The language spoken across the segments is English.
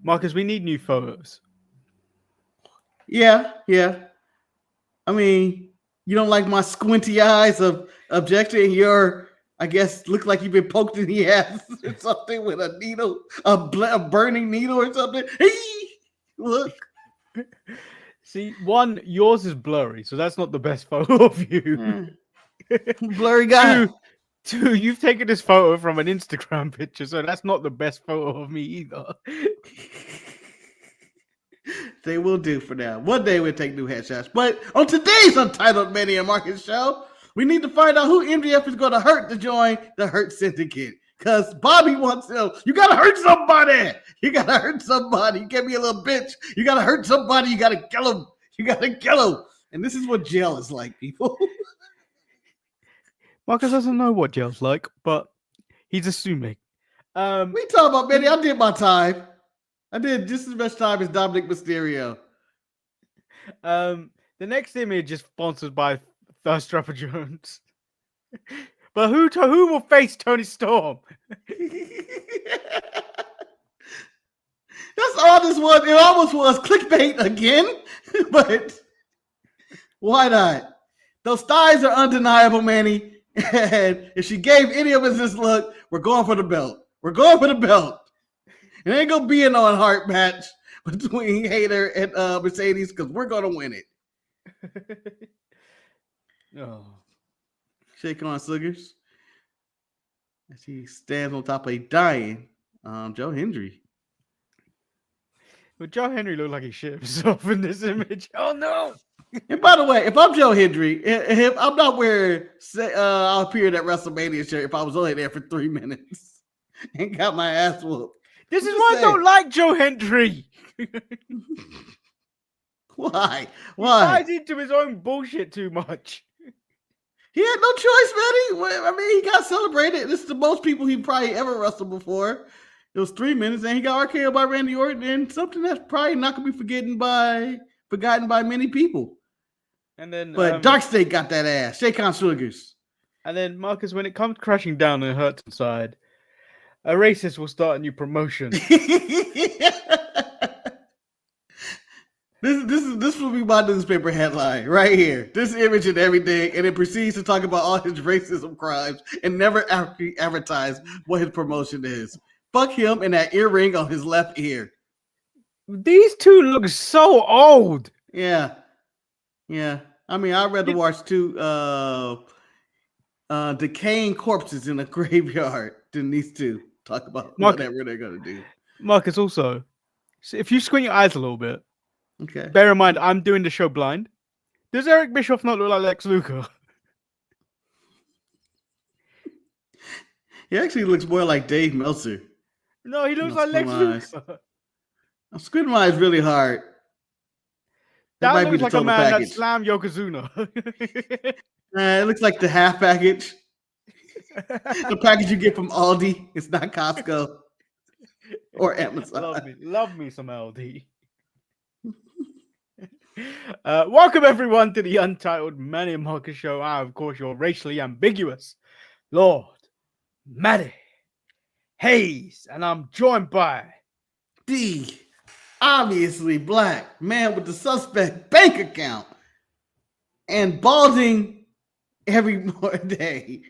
Marcus, we need new photos. Yeah. I mean, you don't like my squinty eyes of objection. Your, I guess, look like you've been poked in the ass or something with a needle, a burning needle or something. Hey, look. See, one, yours is blurry, so that's not the best photo of you. Blurry guy. Two, you've taken this photo from an Instagram picture, so that's not the best photo of me either. They will do for now. One day we'll take new headshots. But on today's Untitled Manny and Marcus show, we need to find out who MJF is going to hurt to join the Hurt Syndicate. Because Bobby wants to, you got to hurt somebody. You got to hurt somebody. You can't be a little bitch. You got to hurt somebody. You got to kill him. You got to kill him. And this is what jail is like, people. Marcus doesn't know what jail's like, but he's assuming. We talking about, Manny. I did my time. I did just as much time as Dominic Mysterio. The next image is sponsored by Thirst Trapper Jones. But who will face Tony Storm? That's all this was. It almost was clickbait again, but why not? Those thighs are undeniable, Manny. And if she gave any of us this look, we're going for the belt. We're going for the belt. It ain't gonna be an on-heart match between Hayter and Mercedes because we're gonna win it. Oh. Shake on Sugars. As he stands on top of a dying Joe Hendry. But Joe Hendry looked like he shit himself in this image. Oh no! And by the way, if I'm Joe Hendry, if I'm not wearing I'll appear at WrestleMania shirt if I was only there for 3 minutes and got my ass whooped. This is why I don't like Joe Hendry. Why? He ties into his own bullshit too much. He had no choice, Manny. I mean, he got celebrated. This is the most people he probably ever wrestled before. It was 3 minutes, and he got RKO by Randy Orton, and something that's probably not going to be forgotten by many people. And then, but Dark State got that ass. Shake on Sugars. And then, Marcus, when it comes crashing down and hurts inside, a racist will start a new promotion. This will be my newspaper headline right here. This image and everything, and it proceeds to talk about all his racism crimes and never advertise what his promotion is. Fuck him and that earring on his left ear. These two look so old. Yeah. I mean, I'd rather watch two decaying corpses in a graveyard than these two talk about whatever they're gonna do. Marcus, also, if you squint your eyes a little bit, okay. Bear in mind, I'm doing the show blind. Does Eric Bischoff not look like Lex Luger? He actually looks more like Dave Meltzer. No, he looks like Lex Luger. I'm squinting my eyes really hard. That looks like a man that slammed Yokozuna. It looks like the half package. The package you get from Aldi. It's not Costco or Amazon. Love me some Aldi. Welcome everyone to the Untitled Manny and Marcus show. I, of course, your racially ambiguous Lord Matty Hayes, and I'm joined by the obviously black man with the suspect bank account and balding every more day.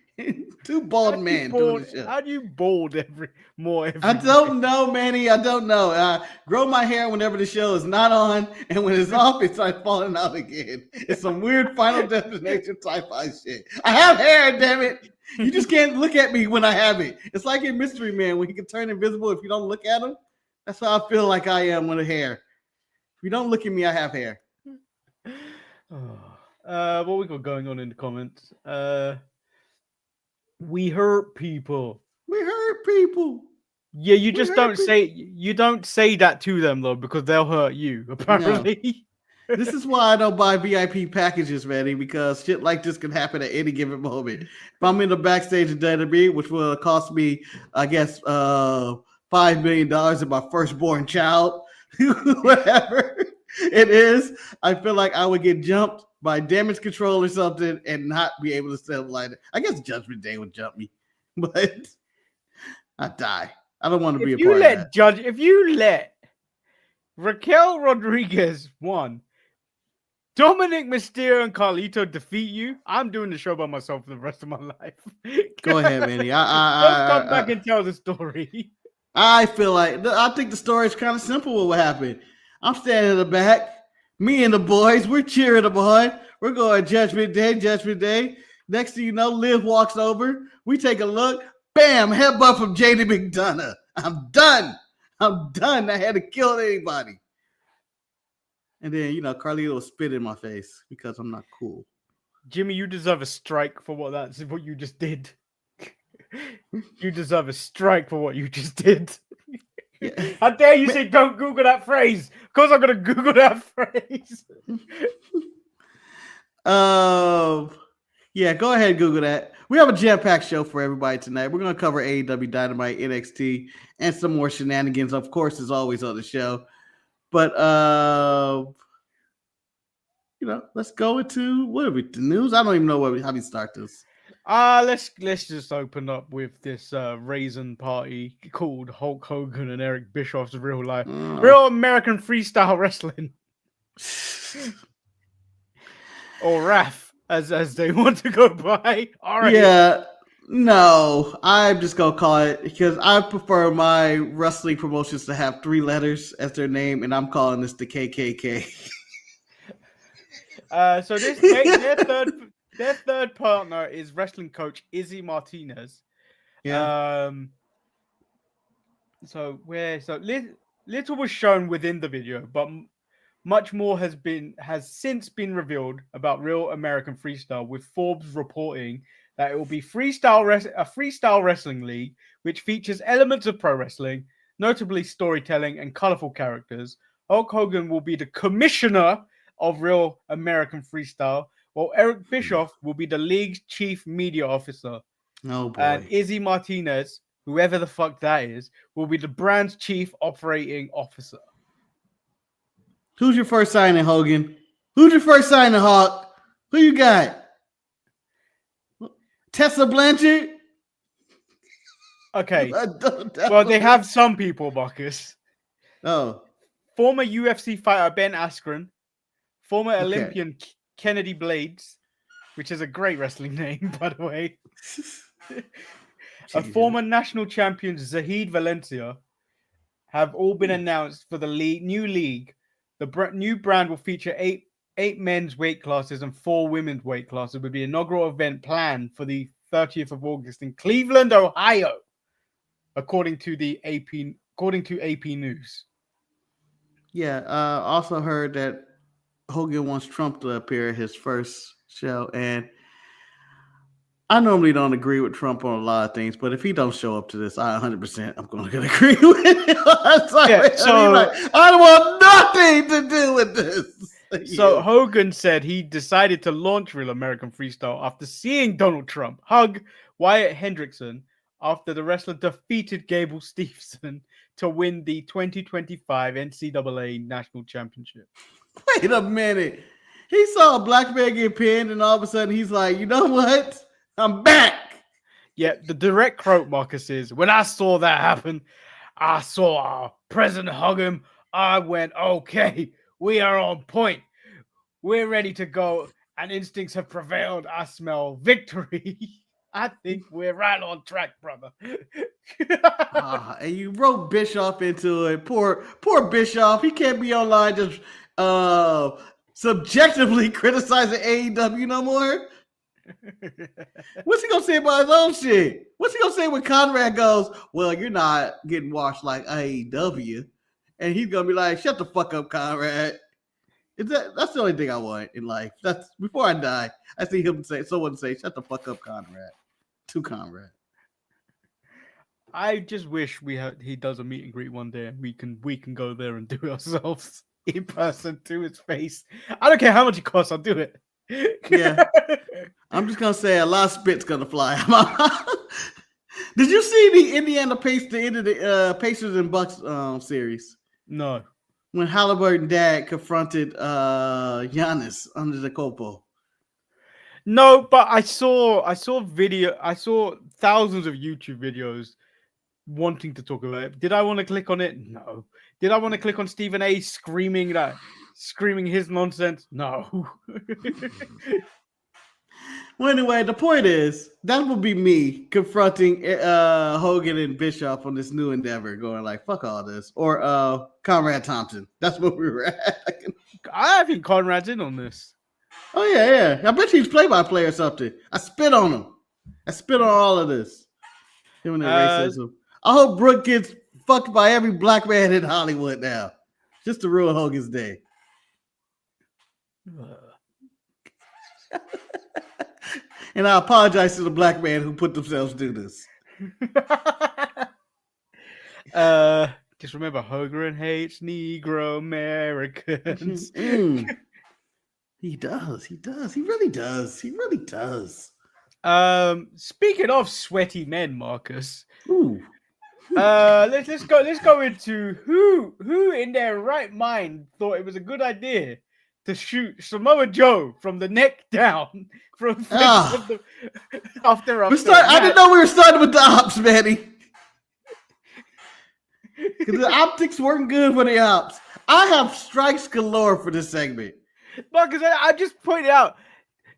Two bald men doing the show. How do you bald every I don't know, Manny. I don't know. I grow my hair whenever the show is not on, and when it's off, it starts falling out again. It's some weird Final Destination sci-fi shit. I have hair, damn it. You just can't look at me when I have it. It's like in Mystery Man when he can turn invisible if you don't look at him. That's how I feel like I am with the hair. If you don't look at me, I have hair. What we got going on in the comments? We hurt people. We hurt people. Yeah, you just don't say that to them though, because they'll hurt you, apparently. No. This is why I don't buy VIP packages, Manny, because shit like this can happen at any given moment. If I'm in the backstage of WWE, which will cost me, I guess, $5 million in my firstborn child, whatever it is, I feel like I would get jumped by damage control or something and not be able to sell light. I guess Judgment Day would jump me, but I die. I don't want to be a part of that. If you let Raquel Rodriguez won. Dominic Mysterio and Carlito defeat you. I'm doing the show by myself for the rest of my life. Go ahead, Manny. Just come back and tell the story. I think the story is kind of simple. With what happened? I'm standing in the back. Me and the boys, we're cheering them on. We're going Judgment Day, Judgment Day. Next thing you know, Liv walks over. We take a look. Bam! Headbutt from JD McDonough. I'm done. I had to kill anybody. And then, Carlito spit in my face because I'm not cool. Jimmy, you deserve a strike for what you just did. You deserve a strike for what you just did. Yeah. How dare you say don't Google that phrase? Of course I'm going to Google that phrase. Yeah, go ahead and Google that. We have a jam-packed show for everybody tonight. We're going to cover AEW, Dynamite, NXT, and some more shenanigans, of course, as always on the show. But, let's go into, the news? I don't even know how we start this. Let's just open up with this raisin party called Hulk Hogan and Eric Bischoff's real life. Real American freestyle wrestling. Or RAF, as they want to go by. All right. Yeah. No, I'm just going to call it because I prefer my wrestling promotions to have 3 letters as their name, and I'm calling this the KKK. So this their third partner is wrestling coach Izzy Martinez. Yeah. Little was shown within the video, but much more has since been revealed about Real American Freestyle, with Forbes reporting that it will be a freestyle wrestling league which features elements of pro wrestling, notably storytelling and colorful characters. Hulk Hogan will be the commissioner of Real American Freestyle, while Eric Bischoff will be the league's chief media officer. Oh boy. And Izzy Martinez, whoever the fuck that is, will be the brand's chief operating officer. Who's your first signing, Hogan? Who's your first signing, Hawk? Who you got? Tessa Blanchard? Okay. Well, they have some people, Marcus. Oh. Former UFC fighter Ben Askren. Former Olympian Kennedy Blades, which is a great wrestling name, by the way. A former national champion, Zahid Valencia, have all been announced for the new league. The new brand will feature eight men's weight classes and 4 women's weight classes, with the inaugural event planned for the 30th of August in Cleveland, Ohio, according to AP News. Yeah, also heard that Hogan wants Trump to appear at his first show, and I normally don't agree with Trump on a lot of things, but if he don't show up to this, I 100% I'm going to agree with him. I don't want nothing to do with this. So Hogan said he decided to launch Real American Freestyle after seeing Donald Trump hug Wyatt Hendrickson after the wrestler defeated Gable Steveson to win the 2025 NCAA National Championship. Wait a minute. He saw a black man get pinned, and all of a sudden he's like, you know what? I'm back. Yeah, the direct quote, Marcus, is, when I saw that happen, I saw President hug him. I went, okay, we are on point. We're ready to go, and instincts have prevailed. I smell victory. I think we're right on track, brother. And you wrote Bischoff into it. Poor Bischoff. He can't be online just subjectively criticizing AEW no more. What's he gonna say about his own shit? What's he gonna say when Conrad goes, well, you're not getting washed like AEW? And he's gonna be like, shut the fuck up, Conrad. That's the only thing I want in life. That's before I die. I see someone say, shut the fuck up, Conrad. To Conrad. I just wish he does a meet and greet one day, and we can go there and do it ourselves in person to his face. I don't care how much it costs, I'll do it. Yeah. I'm just gonna say a lot of spit's gonna fly. Did you see the Indiana Pacers and Bucks series? No. When Halliburton dad confronted Giannis under the Copo. No, but I saw thousands of YouTube videos wanting to talk about it. Did I want to click on it? No. Did I want to click on Stephen A screaming his nonsense? No. Well, anyway, the point is that would be me confronting Hogan and Bischoff on this new endeavor, going like, "Fuck all this," or Conrad Thompson. That's what we were at. I think Conrad's in on this. Oh yeah. I bet he's play-by-play or something. I spit on him. I spit on all of this. Him and that racism. I hope Brooke gets fucked by every black man in Hollywood now, just to ruin Hogan's day. And I apologize to the black man who put themselves through this. Just remember, Hogan hates Negro Americans. He does. He really does. Speaking of sweaty men, Marcus. Ooh. Let's go into who in their right mind thought it was a good idea to shoot Samoa Joe from the neck down after. I didn't know we were starting with the ops, Manny. Because the optics weren't good for the ops. I have strikes galore for this segment. Marcus, I just pointed out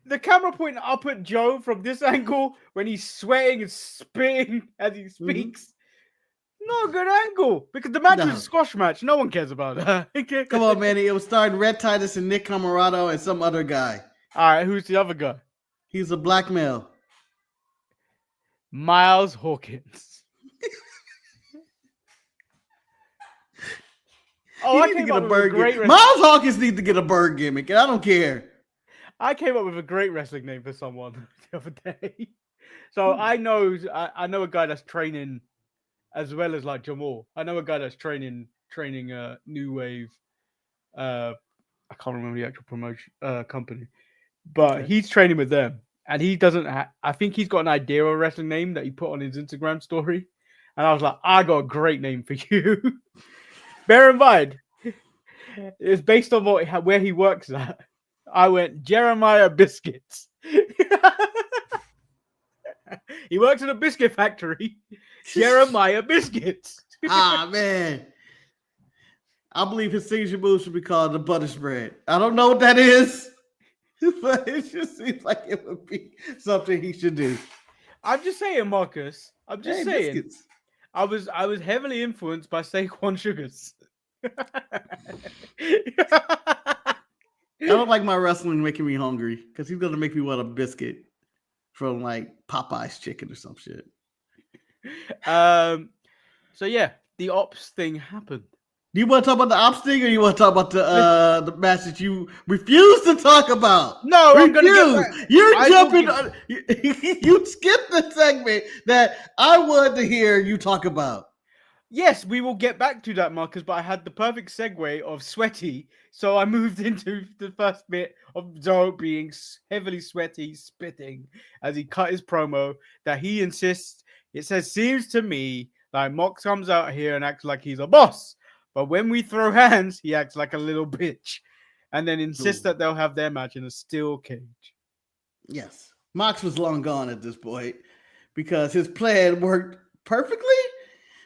the camera pointing up at Joe from this angle when he's sweating and spitting as he speaks. Not a good angle because the match was a squash match. No one cares about that. Come on, Manny. It was starring Red Titus and Nick Camarado and some other guy. All right, who's the other guy? He's a black male. Miles Hawkins. I came up with a great Miles Hawkins needs to get a bird gimmick, and I don't care. I came up with a great wrestling name for someone the other day. So I know a guy that's training as well as like Jamal. I know a guy that's training New Wave. I can't remember the actual promotion company, but he's training with them, and he doesn't. I think he's got an idea of a wrestling name that he put on his Instagram story, and I was like, I got a great name for you. Bear in mind, it's based on where he works at. I went Jeremiah Biscuits. He works in a biscuit factory. Jeremiah Biscuits. Man. I believe his signature move should be called the butter spread. I don't know what that is, but it just seems like it would be something he should do. I'm just saying, Marcus. I'm just saying. Biscuits. I was heavily influenced by Saquon Sugars. I don't like my wrestling making me hungry because he's gonna make me want a biscuit from like Popeye's chicken or some shit. So yeah, the ops thing happened. Do you want to talk about the ops thing, or you want to talk about the match that you refuse to talk about? No, I'm gonna get You're jumping. You skipped the segment that I wanted to hear you talk about. Yes, we will get back to that, Marcus, but I had the perfect segue of sweaty, so I moved into the first bit of Joe being heavily sweaty, spitting, as he cut his promo, that he insists, it says, seems to me like Mox comes out here and acts like he's a boss, but when we throw hands, he acts like a little bitch, and then insists that they'll have their match in a steel cage. Yes, Mox was long gone at this point, because his plan worked perfectly.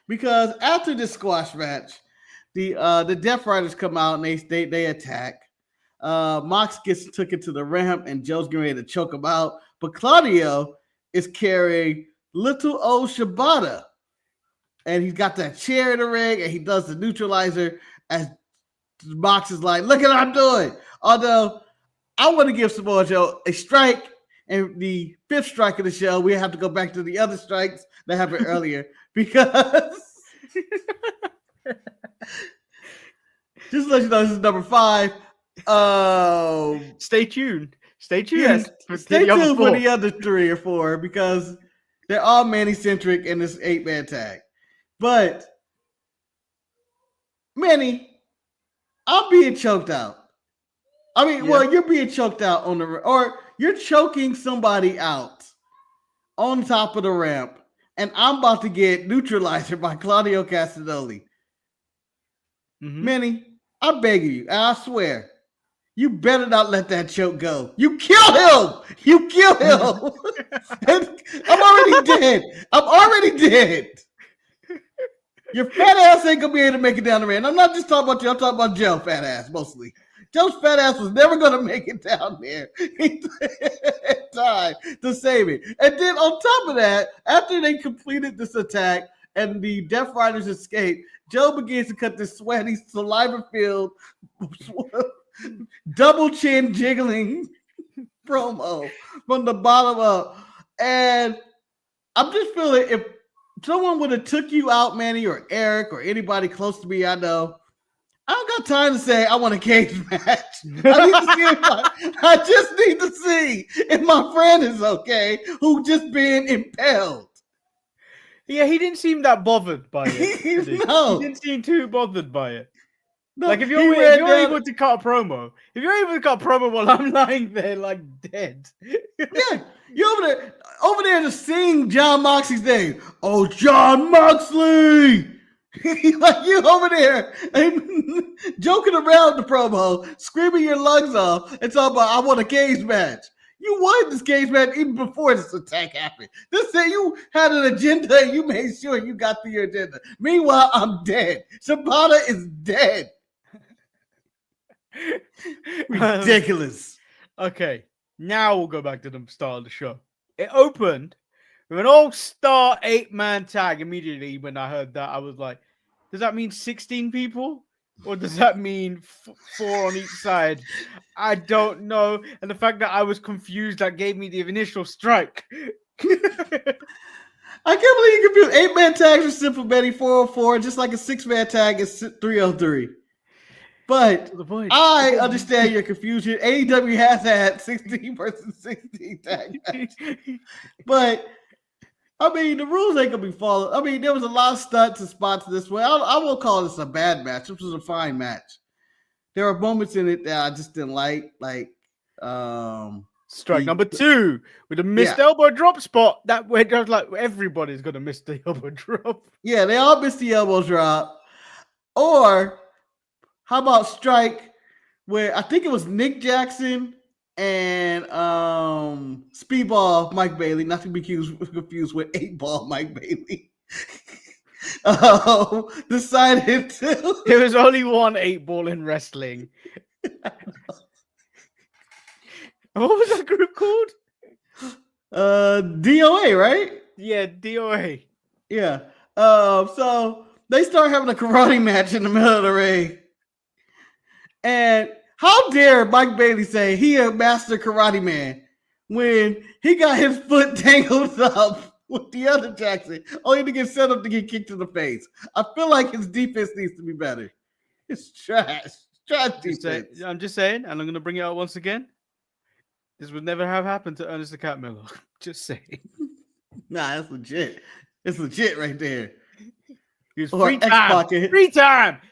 Because after this squash match, the Death Riders come out and they attack. Mox gets taken to the ramp and Joe's getting ready to choke him out. But Claudio is carrying little old Shibata. And he's got that chair in the ring and he does the neutralizer as Mox is like, look at what I'm doing. Although I want to give Samoa Joe a strike. And the fifth strike of the show, we have to go back to the other strikes that happened earlier. Because just to let you know, this is number 5. Stay tuned. Stay tuned. Yes, stay tuned for the other 3 or 4 because they're all Manny-centric in this 8-man tag. But Manny, I'm being choked out. I mean, well, you're being choked out or you're choking somebody out on top of the ramp. And I'm about to get neutralized by Claudio Castagnoli. Manny, I beg you, and I swear, you better not let that choke go. You kill him. You kill him. I'm already dead. Your fat ass ain't gonna be able to make it down the ring. I'm not just talking about you. I'm talking about Joe fat ass mostly. Joe's fat ass was never gonna make it down there in time to save it. And then on top of that, after they completed this attack and the Death Riders escape, Joe begins to cut this sweaty, saliva-filled, double chin jiggling promo from the bottom up. And I'm just feeling if someone would have took you out, Manny, or Eric, or anybody close to me I know, I don't got time to say I want a cage match. I just need to see if my friend is okay who just been impaled. Yeah, he didn't seem that bothered by it. No. He didn't seem too bothered by it. No, like if you're able to cut a promo, while I'm lying there like dead. Yeah, you over there to sing John Moxley's name. Oh, John Moxley! Like you over there and joking around the promo, screaming your lungs off, and talking about I want a cage match. You won this cage match even before this attack happened. This say you had an agenda and you made sure you got through your agenda. Meanwhile, I'm dead. Shibata is dead. Ridiculous. Okay, now we'll go back to the start of the show. It opened with an all-star 8-man tag. Immediately when I heard that, I was like, does that mean 16 people? Or does that mean 4 on each side? I don't know. And the fact that I was confused, that gave me the initial strike. I can't believe you confused. 8-man tags are simple, Betty. 404, just like a 6-man tag is 303. But I understand your confusion. AEW has had 16 versus 16 tag matches. But I mean, the rules ain't gonna be followed. I mean, there was a lot of stunts and spots this way. I won't call this a bad match. This was a fine match. There are moments in it that I just didn't like strike number 2 with a missed elbow drop spot. That where just like everybody's gonna miss the elbow drop. Yeah, they all missed the elbow drop. Or how about strike where I think it was Nick Jackson and Speedball Mike Bailey, not to be confused with 8-Ball Mike Bailey. Decided to. There was only one 8-ball in wrestling. What was that group called? DOA, right? Yeah, DOA. Yeah. So they start having a karate match in the middle of the ring. And how dare Mike Bailey say he a master karate man when he got his foot tangled up with the other Jackson, only to get set up to get kicked in the face. I feel like his defense needs to be better. It's trash. Trash defense. I'm just saying, and I'm going to bring it up once again. This would never have happened to Ernest the Cat Miller. just saying. Nah, that's legit. It's legit right there. He was free time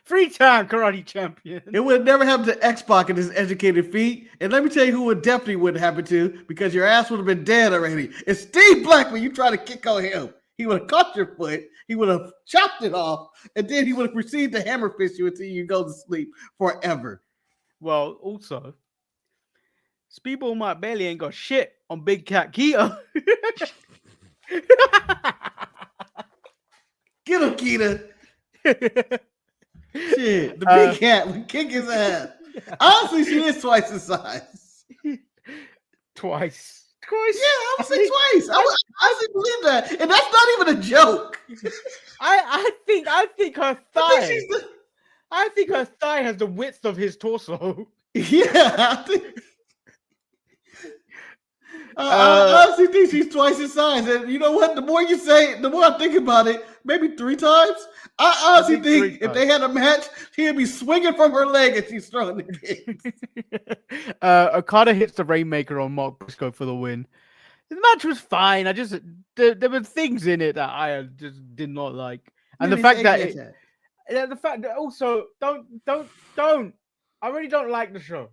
karate champion. It would never happen to X-Pac and his educated feet. And let me tell you who it definitely wouldn't happen to, because your ass would have been dead already. It's Steve Black when you try to kick on him. He would have caught your foot, he would have chopped it off, and then he would have proceeded to hammer fist you until you go to sleep forever. Well, also, Speedball Mike Bailey ain't got shit on Big Cat Keita. Get him, Keita. Shit, the big cat would kick his ass. Honestly, she is twice his size. Twice? Yeah, I would say twice. I honestly believe that, and that's not even a joke. I think her thigh. I think her thigh has the width of his torso. Yeah, I think. I honestly think she's twice his size, and you know what? The more you say it, the more I think about it. Maybe 3 times. I honestly think if they had a match, he'd be swinging from her leg and she's throwing the kicks. Okada hits the Rainmaker on Mark Briscoe for the win. The match was fine. There were things in it that I just did not like, and the fact that also don't. I really don't like the show.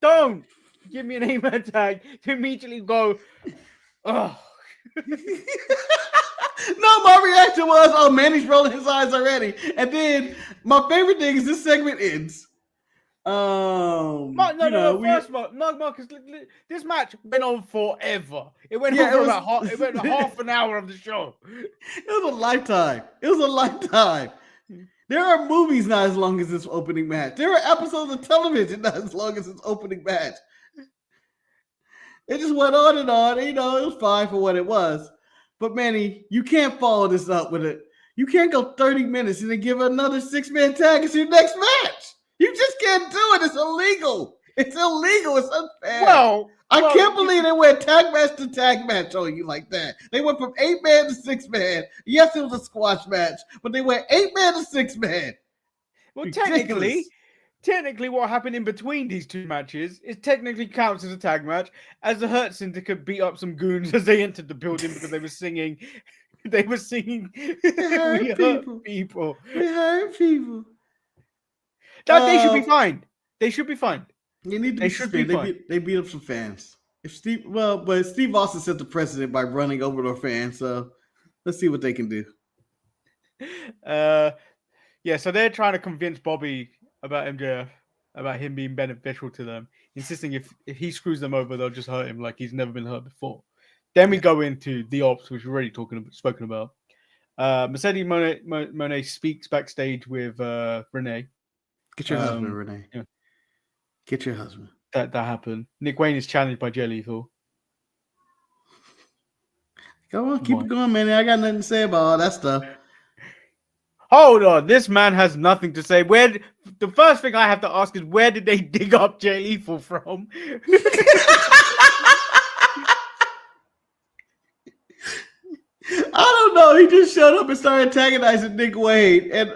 Don't give me an 8-man tag to immediately go, oh. No, my reaction was, oh, Manny's rolling his eyes already. And then my favorite thing is this segment ends. First, Marcus, this match went on forever. It went on for it went half an hour of the show. It was a lifetime. There are movies not as long as this opening match. There are episodes of television not as long as this opening match. It just went on and on. It was fine for what it was. But Manny, you can't follow this up with it. You can't go 30 minutes and then give another 6-man tag as your next match. You just can't do it. It's illegal. It's unfair. Well, I can't believe they went tag match to tag match on you like that. They went from 8-man to 6-man. Yes, it was a squash match, but they went 8-man to 6-man. Well, technically, what happened in between these two matches is technically counts as a tag match, as the Hurt Syndicate beat up some goons as they entered the building because they were singing. They were singing. We hurt people. We hurt people. They should be fine. They should be fine. They need to be suspended. They beat up some fans. But Steve Austin set the precedent by running over their fans. So let's see what they can do. So they're trying to convince Bobby about MJF, about him being beneficial to them, insisting if he screws them over, they'll just hurt him like he's never been hurt before. Then we go into the ops, which we've already spoken about. Mercedes Moné speaks backstage with Renee. Get your husband, Renee. Yeah. Get your husband. That happened. Nick Wayne is challenged by Jay Lethal. Go on, keep it going, man. I got nothing to say about all that stuff. Hold on, this man has nothing to say. The first thing I have to ask is, where did they dig up Jay Lethal from? I don't know. He just showed up and started antagonizing Nick Wayne, and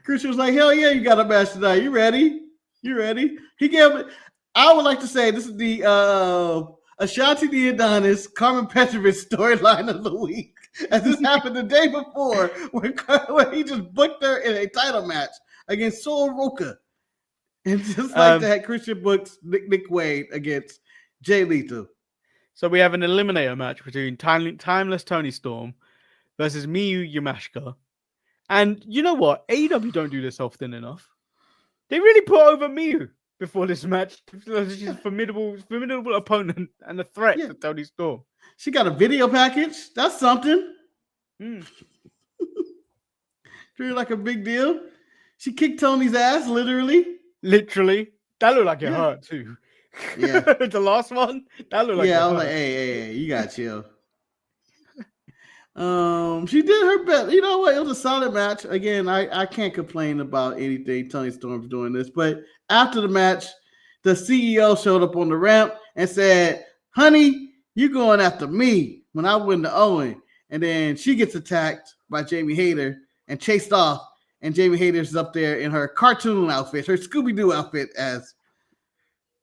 Christian was like, "Hell yeah, you got a match tonight. You ready? He gave it. I would like to say this is the Ashanti the Adonis, Carmen Petrovich storyline of the week. As this happened the day before, when he just booked her in a title match against Sol Roca. And just like that, Christian books Nick Wayne against Jay Lethal. So we have an eliminator match between Timeless Toni Storm versus Miyu Yamashita. And you know what? AEW don't do this often enough. They really put over Miyu before this match. She's a formidable opponent and a threat to Toni Storm. She got a video package. That's something. Treated like a big deal. She kicked Tony's ass, literally. That looked like it hurt too. Yeah. The last one, that looked like it hurt. I was like, hey, you got chill. She did her best. You know what? It was a solid match. Again, I can't complain about anything Toni Storm's doing this. But after the match, the CEO showed up on the ramp and said, "Honey, you're going after me when I win the Owen." And then she gets attacked by Jamie Hayter and chased off. And Jamie Hayter's up there in her cartoon outfit, her Scooby-Doo outfit, as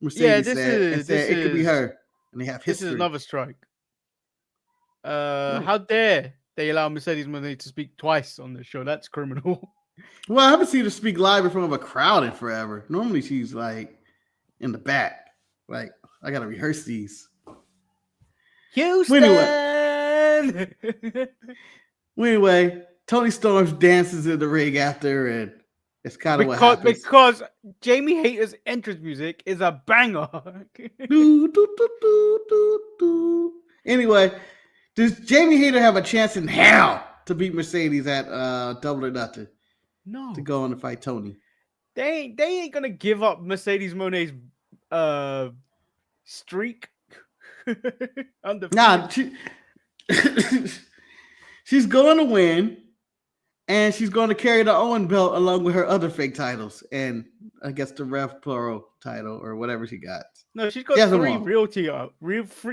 Mercedes said. It could be her. And they have history. This is another strike. How dare they allow Mercedes Moné to speak twice on the show? That's criminal. Well, I haven't seen her speak live in front of a crowd in forever. Normally she's like in the back. Like, I gotta rehearse these. Houston! Anyway, Toni Storm dances in the ring after, and it's kind of what happens. Because Jamie Hayter's entrance music is a banger. Anyway, does Jamie Hayter have a chance in hell to beat Mercedes at Double or Nothing? No. To go on and fight Toni. They ain't gonna give up Mercedes Moné's streak. Nah, she's going to win, and she's going to carry the Owen belt along with her other fake titles, and I guess the Rev Pro title or whatever she got. No, she's got three real titles.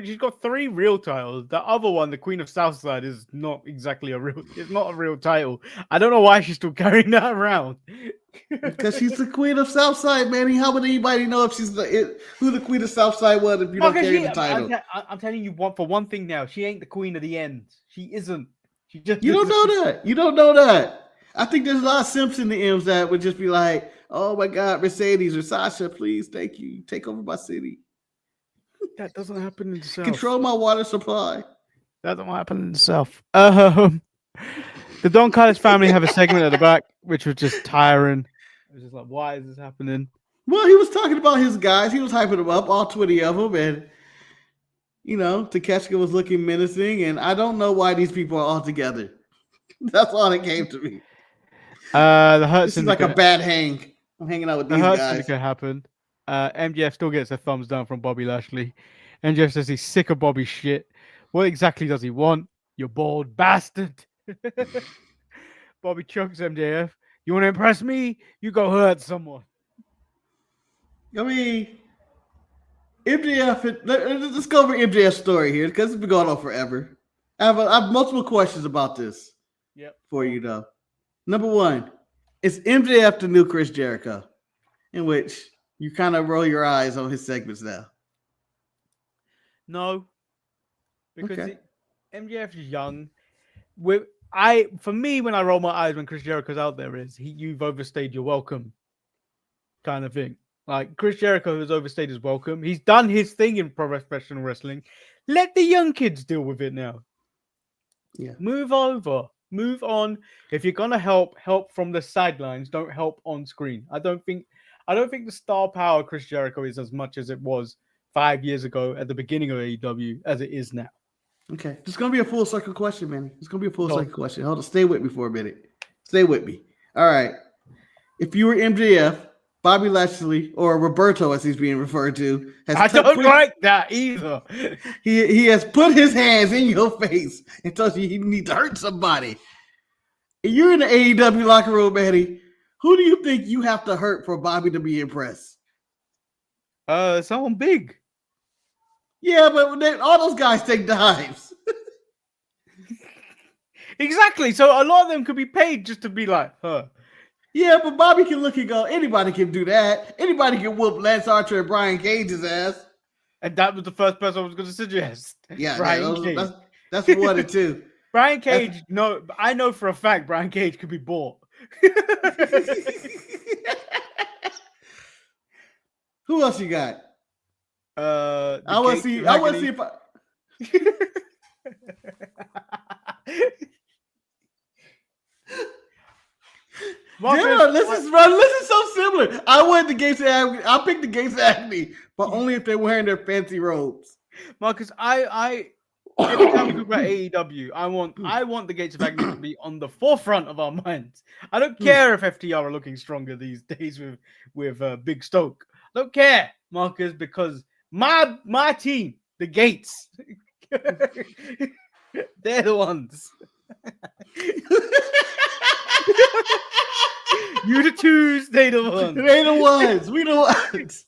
She's got 3 real titles. The other one, the Queen of Southside, is not exactly it's not a real title. I don't know why she's still carrying that around. Because she's the Queen of Southside, man. How would anybody know if she's who the Queen of Southside was if you don't carry the title? I'm telling you for one thing now. She ain't the Queen of the End. She isn't. She just. You don't know that. You don't know that. I think there's a lot of simps in the M's that would just be like, "Oh my God, Mercedes or Sasha, please, thank you. Take over my city." That doesn't happen in the South. Control my water supply. That doesn't happen in the South. The Don Callis family have a segment at the back, which was just tiring. It was just like, why is this happening? Well, he was talking about his guys. He was hyping them up, all 20 of them, and Takeshita was looking menacing, and I don't know why these people are all together. That's all that came to me. The Hurt This Syndicate. is like a bad hang. I'm hanging out with these guys. The Hurt Syndicate happened. MJF still gets a thumbs down from Bobby Lashley. MJF says he's sick of Bobby's shit. What exactly does he want? You bald bastard. Bobby chokes MJF. You want to impress me? You go hurt someone. I mean, MJF. Let's go over MJF's story here because it's been going on forever. I have multiple questions about this. Yep. For you though. Number one, is MJF the new Chris Jericho? In which you kind of roll your eyes on his segments now. No, because MJF is young. For me, when I roll my eyes when Chris Jericho's out there, you've overstayed your welcome, kind of thing. Like Chris Jericho has overstayed his welcome. He's done his thing in professional wrestling. Let the young kids deal with it now. Yeah, move over, move on. If you're gonna help from the sidelines. Don't help on screen. I don't think the star power Chris Jericho is as much as it was 5 years ago at the beginning of AEW as it is now. Okay. It's going to be a full circle question, man. It's going to be a full circle question. Hold on. Stay with me for a minute. Stay with me. All right. If you were MJF, Bobby Lashley, or Roberto, as he's being referred to, I don't like that either. He has put his hands in your face and told you need to hurt somebody. And you're in the AEW locker room, Manny. Who do you think you have to hurt for Bobby to be impressed? Someone big. Yeah, but all those guys take dives. Exactly. So a lot of them could be paid just to be like her. Yeah, but Bobby can look and go, anybody can do that. Anybody can whoop Lance Archer and Brian Cage's ass. And that was the first person I was going to suggest. Yeah, Brian Cage. That's one and two. Brian Cage, I know for a fact Brian Cage could be bought. Who else you got? I want to see if I. This is so similar. I went the Gates of Agony. I picked the Gates of Agony, but only if they're wearing their fancy robes. Marcus, every time we talk about AEW, I want the Gates of Agony to be on the forefront of our minds. I don't care if FTR are looking stronger these days with Big Stoke. I don't care, Marcus, because my team, the Gates, they're the ones. You the twos, they the ones. They the ones. We the ones.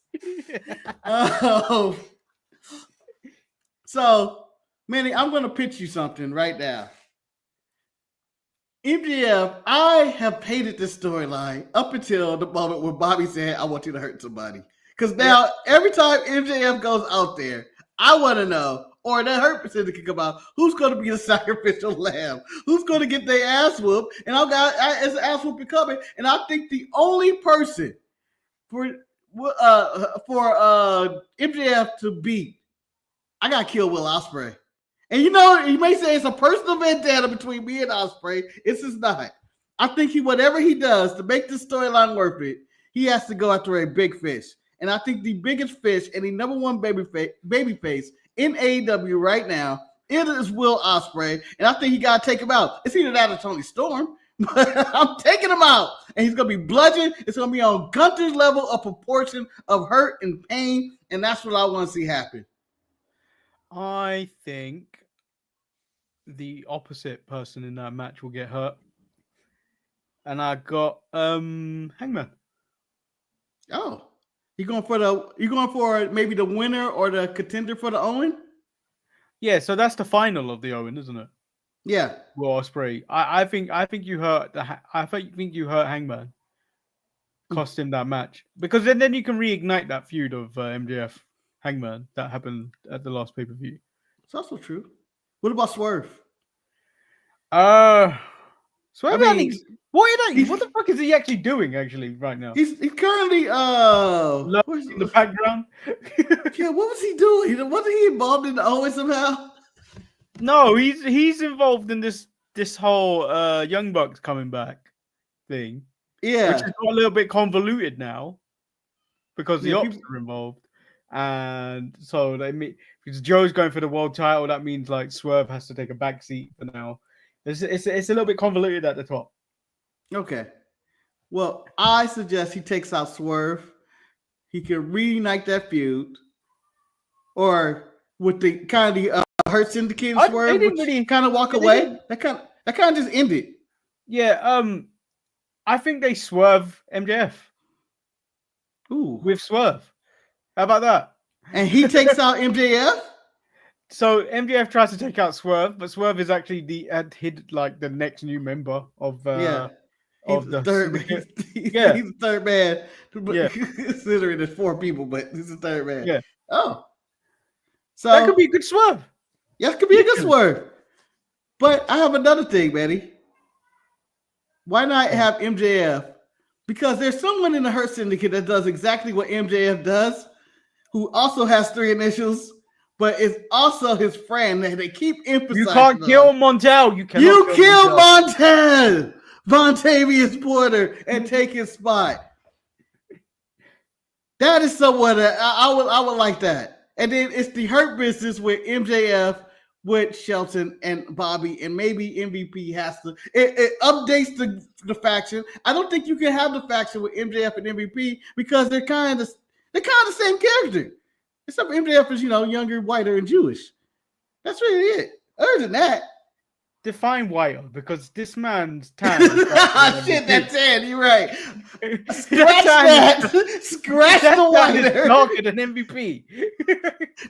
So, Manny, I'm going to pitch you something right now. MJF, I have hated this storyline up until the moment where Bobby said, I want you to hurt somebody. Because now, every time MJF goes out there, I want to know, or the Hurt Syndicate come out, who's going to be the sacrificial lamb? Who's going to get their ass whooped? And I've got as ass whooping coming. And I think the only person for MJF to beat, I got to kill Will Ospreay. And you may say it's a personal vendetta between me and Ospreay. It's just not. I think whatever he does to make this storyline worth it, he has to go after a big fish. And I think the biggest fish and the number one babyface in AEW right now, it is Will Ospreay. And I think he got to take him out. It's either that or Tony Storm. But I'm taking him out. And he's going to be bludgeoned. It's going to be on Gunther's level of proportion of hurt and pain. And that's what I want to see happen. I think the opposite person in that match will get hurt. And I got Hangman. Oh. You going for maybe the winner or the contender for the Owen? Yeah, so that's the final of the Owen, isn't it? Yeah. Will Ospreay. I think you hurt Hangman. Cost him that match. Because then you can reignite that feud of MJF Hangman that happened at the last pay-per-view. It's also true. What about Swerve? Swerve, what the fuck is he actually doing right now? He's currently in the background. Yeah, what was he doing? Wasn't he involved in the Owen somehow? No, he's involved in this whole Young Bucks coming back thing. Yeah. Which is got a little bit convoluted now because the Ops people are involved. And so because Joe's going for the world title, that means like Swerve has to take a back seat for now. It's a little bit convoluted at the top. Okay. Well, I suggest he takes out Swerve. He can reunite that feud. Or with the kind of Hurt Syndicate Swerve, which really kind of walk away. That kind of just ended. Yeah, I think they swerve MJF. Ooh. With Swerve. How about that? And he takes out MJF? So MJF tries to take out Swerve, but Swerve is actually the next new member of the third. He's the third man. Yeah. Considering there's 4 people, but he's the third man. Yeah. Oh. So that could be a good swerve. Yeah, it could be a good swerve. But I have another thing, Manny. Why not have MJF? Because there's someone in the Hurt Syndicate that does exactly what MJF does, who also has 3 initials, but is also his friend that they keep emphasizing. You can't kill Montel. You kill Montel, Vontavious Porter, and take his spot. That is someone that I would like that. And then it's the Hurt Business with MJF, with Shelton and Bobby, and maybe MVP has to. It updates the faction. I don't think you can have the faction with MJF and MVP because they're kind of the same character. Except MJF is younger, whiter, and Jewish. That's really it. Other than that, define whiter because this man's tan. Shit, that tan. You're right. Scratch that. Scratch the whiter. Darker than MVP.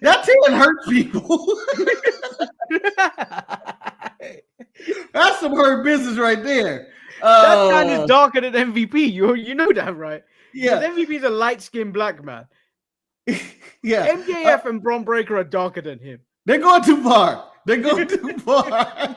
That tan hurts people. That's some Hurt Business right there. That tan is darker than MVP. You know that, right? Yeah. MVP is a light-skinned black man. Yeah. MJF and Bron Breakker are darker than him. They're going too far. They're going too far.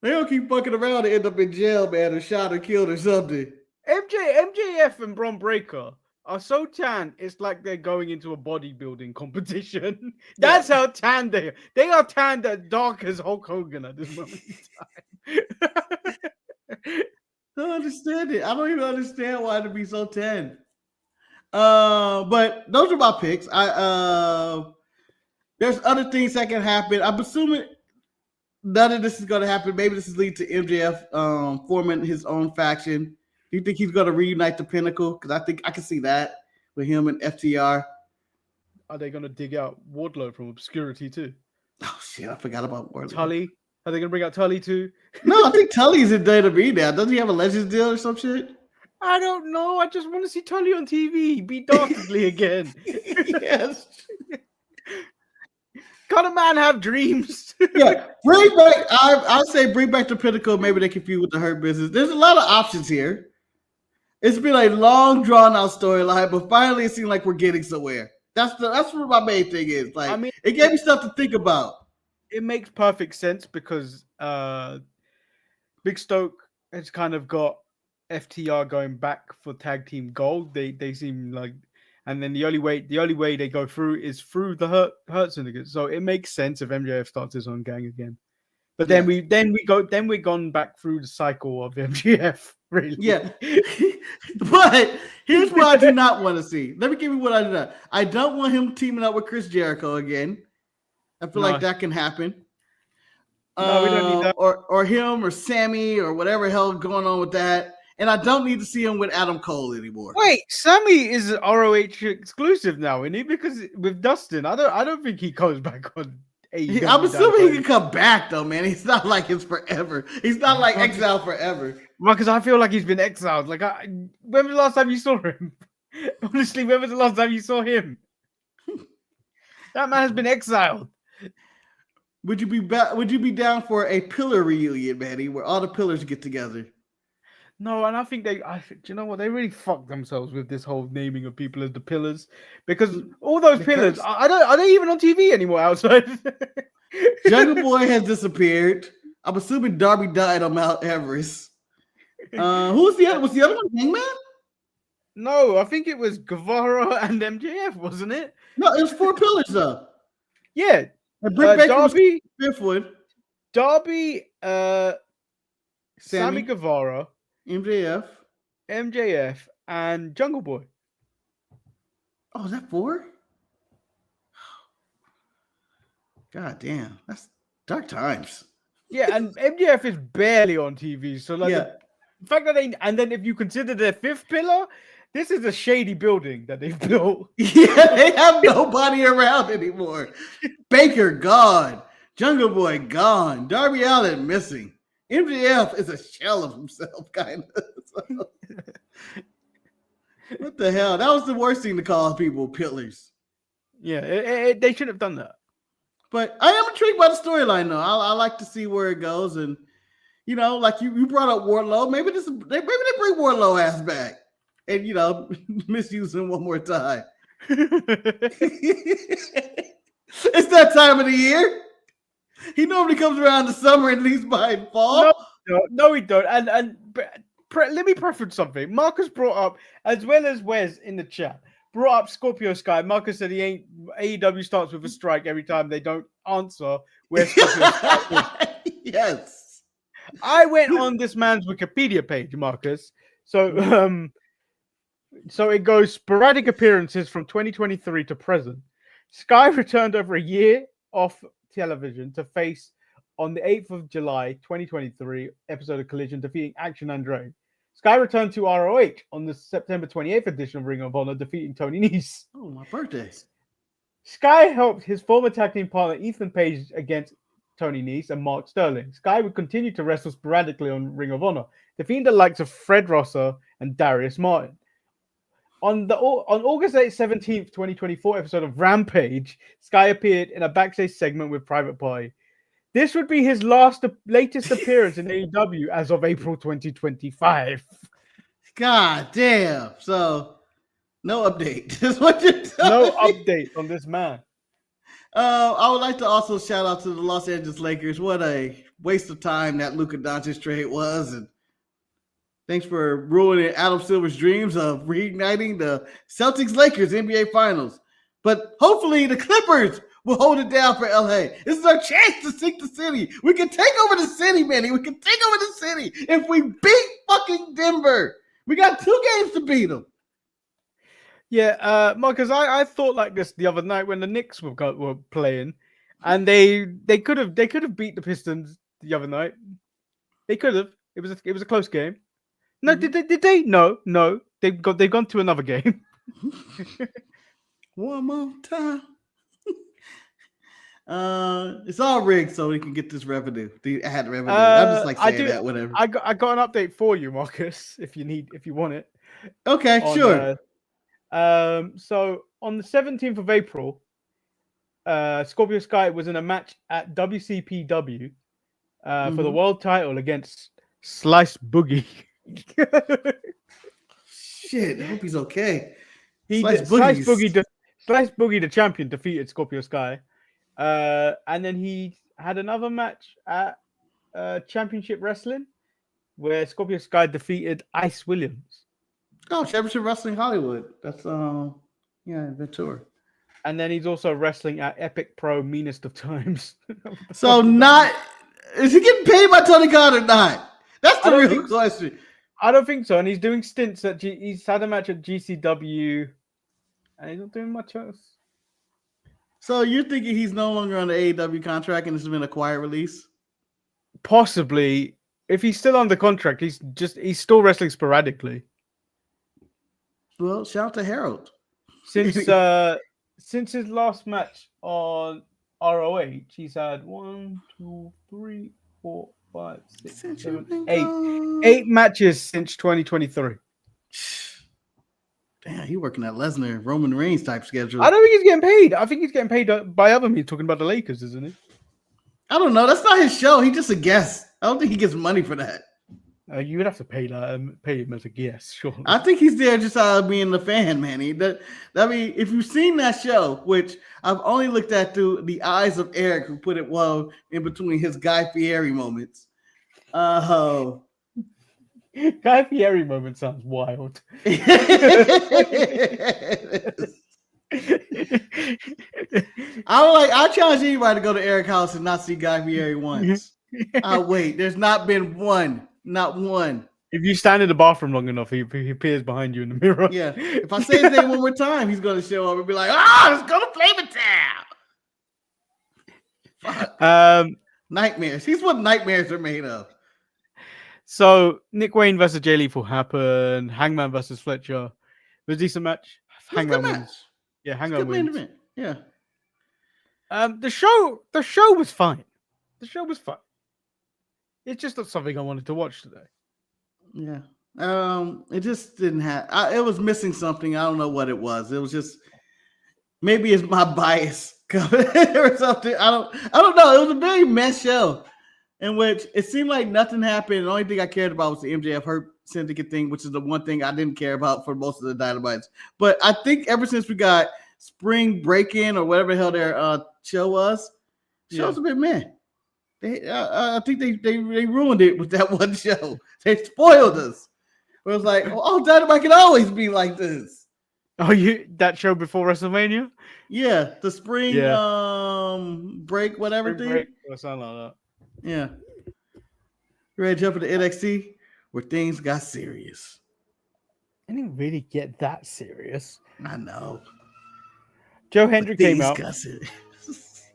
They don't keep fucking around and end up in jail, man, or shot or killed or something. MJF and Bron Breakker are so tan, it's like they're going into a bodybuilding competition. That's how tan they are. They are tanned as dark as Hulk Hogan at this moment in time. I don't understand it. I don't even understand why to be so tan. But those are my picks. There's other things that can happen. I'm assuming none of this is going to happen. Maybe this is lead to MJF forming his own faction. Do you think he's going to reunite the Pinnacle? Because I think I can see that with him and FTR. Are they going to dig out Wardlow from obscurity too? Oh shit, I forgot about Wardlow. Tully? Are they going to bring out Tully too? No, I think Tully's in WWE now. Doesn't he have a Legends deal or some shit? I don't know. I just want to see Tully on TV. Be dastardly again. Yes. Can a man have dreams? Yeah, bring back. I say bring back the Pinnacle. Maybe they can feud with the Hurt Business. There's a lot of options here. It's been a long, drawn out storyline, but finally it seems like we're getting somewhere. That's what my main thing is. Like, I mean, it gave me stuff to think about. It makes perfect sense because Big Stoke has kind of got FTR going back for tag team gold. They seem like, and then the only way they go through is through the Hurt Syndicate. So it makes sense if MJF starts his own gang again. But then we're gone back through the cycle of MJF. Really? Yeah. But here's what I do not want to see. Let me give you what I do not. I don't want him teaming up with Chris Jericho again. I feel like that can happen. No, we don't need that. Or him or Sammy or whatever hell going on with that. And I don't need to see him with Adam Cole anymore. Wait, Sammy is ROH exclusive now, isn't he? Because with Dustin, I don't think he comes back on AEW. I'm assuming he can come back though, man. He's not like it's forever. He's not like exiled forever. Well, because I feel like he's been exiled. Like, when was the last time you saw him? Honestly, when was the last time you saw him? That man has been exiled. Would you be down for a pillar reunion, Manny, where all the pillars get together? No, and I think you know what? They really fucked themselves with this whole naming of people as the pillars, because all those pillars are they even on TV anymore outside? Jungle Boy has disappeared. I'm assuming Darby died on Mount Everest. Who was the other? Was the other one Hangman? No, I think it was Guevara and MJF, wasn't it? No, it was 4 pillars though. Yeah, and Britt Baker Darby, was 5th one. Darby, Sammy Guevara, MJF, and Jungle Boy. Oh, is that 4? God damn, that's dark times. Yeah, and MJF is barely on TV. So like the fact that and then if you consider their 5th pillar, this is a shady building that they've built. Yeah, they have nobody around anymore. Baker gone. Jungle Boy gone. Darby Allin missing. MJF is a shell of himself, kind of. So. What the hell? That was the worst thing to call people pillars. Yeah, they should have done that. But I am intrigued by the storyline, though. I like to see where it goes. And, you know, like you brought up Wardlow. Maybe they bring Wardlow ass back and, you know, misuse him one more time. It's that time of the year. He normally comes around the summer and leaves by fall. No, he don't. And let me preference something. Marcus brought up, as well as Wes in the chat, brought up Scorpio Sky. Marcus said AEW starts with a strike every time they don't answer where Scorpio Sky is. Yes. I went on this man's Wikipedia page, Marcus. So it goes sporadic appearances from 2023 to present. Sky returned over a year off television to face on the 8th of July 2023 episode of Collision, defeating Action Andre. Sky returned to ROH on the September 28th edition of Ring of Honor, defeating Tony Nese. Oh, my birthday. Sky helped his former tag team partner Ethan Page against Tony Nese and Mark Sterling. Sky would continue to wrestle sporadically on Ring of Honor, defeating the likes of Fred Rosser and Darius Martin. On August 17th, 2024 episode of Rampage, Sky appeared in a backstage segment with Private Party. This would be his latest appearance in AEW as of April 2025. God damn. So, no update. Is what you're No update on this man. I would like to also shout out to the Los Angeles Lakers. What a waste of time that Luka Doncic trade was. And thanks for ruining Adam Silver's dreams of reigniting the Celtics-Lakers NBA Finals. But hopefully the Clippers will hold it down for LA. This is our chance to sink the city. We can take over the city, Manny. We can take over the city if we beat fucking Denver. We got 2 games to beat them. Yeah, Marcus, I thought like this the other night when the Knicks were playing, and they could have beat the Pistons the other night. They could have. It was a close game. No, did they? No. They've gone to another game. One more time. It's all rigged so we can get this revenue. The ad revenue. I'm just like saying that, whatever. I got an update for you, Marcus, if you want it. Okay, sure. So on the 17th of April, Scorpio Sky was in a match at WCPW for the world title against Slice Boogie. Shit, I hope he's okay. Slice Boogie, the champion, defeated Scorpio Sky. And then he had another match at Championship Wrestling where Scorpio Sky defeated Ice Williams. Oh, Championship Wrestling Hollywood. That's Ventura. And then he's also wrestling at Epic Pro Meanest of Times. So is he getting paid by Tony Khan or not? That's the real question. I don't think so. And he's doing stints he's had a match at GCW and he's not doing much else. So you're thinking he's no longer on the AEW contract and this has been a quiet release? Possibly. If he's still under contract, he's still wrestling sporadically. Well, shout out to Harold. Since his last match on ROH, he's had 1, 2, 3, 4, 5, 6, 7, 8 matches since 2023. Damn, he working at Lesnar, Roman Reigns type schedule. I don't think he's getting paid. I think he's getting paid by other means, talking about the Lakers, isn't he? I don't know. That's not his show. He's just a guest. I don't think he gets money for that. You would have to pay him as a guest, sure. I think he's there just out of being the fan, Manny. If you've seen that show, which I've only looked at through the eyes of Eric, who put it well in between his Guy Fieri moments. Guy Fieri moment sounds wild. I challenge anybody to go to Eric's house and not see Guy Fieri once. Wait, there's not been one Not one. If you stand in the bathroom long enough, he appears behind you in the mirror. Yeah. If I say his name one more time, he's going to show up and be like, let's go to Flavor Town. Nightmares. He's what nightmares are made of. So Nick Wayne versus Jay Lethal happened. Hangman versus Fletcher. It was a decent match. Hangman wins. Yeah, Hangman wins. Yeah. The show was fine. The show was fine. It's just not something I wanted to watch today. Yeah. It just didn't have. It was missing something. I don't know what it was. It was just maybe it's my bias or something. I don't know. It was a very mess show in which it seemed like nothing happened. The only thing I cared about was the MJF Hurt Syndicate thing, which is the one thing I didn't care about for most of the Dynamites. But I think ever since we got Spring Break-In or whatever the hell their show was, show's a bit meh. I think they ruined it with that one show. They spoiled us. It was like, Dynamite can always be like this. Oh, that show before WrestleMania? Yeah, the spring break, whatever spring thing. Break or something like that. Yeah. You ready to jump into NXT where things got serious? I didn't really get that serious. I know. Joe Hendry came out. It.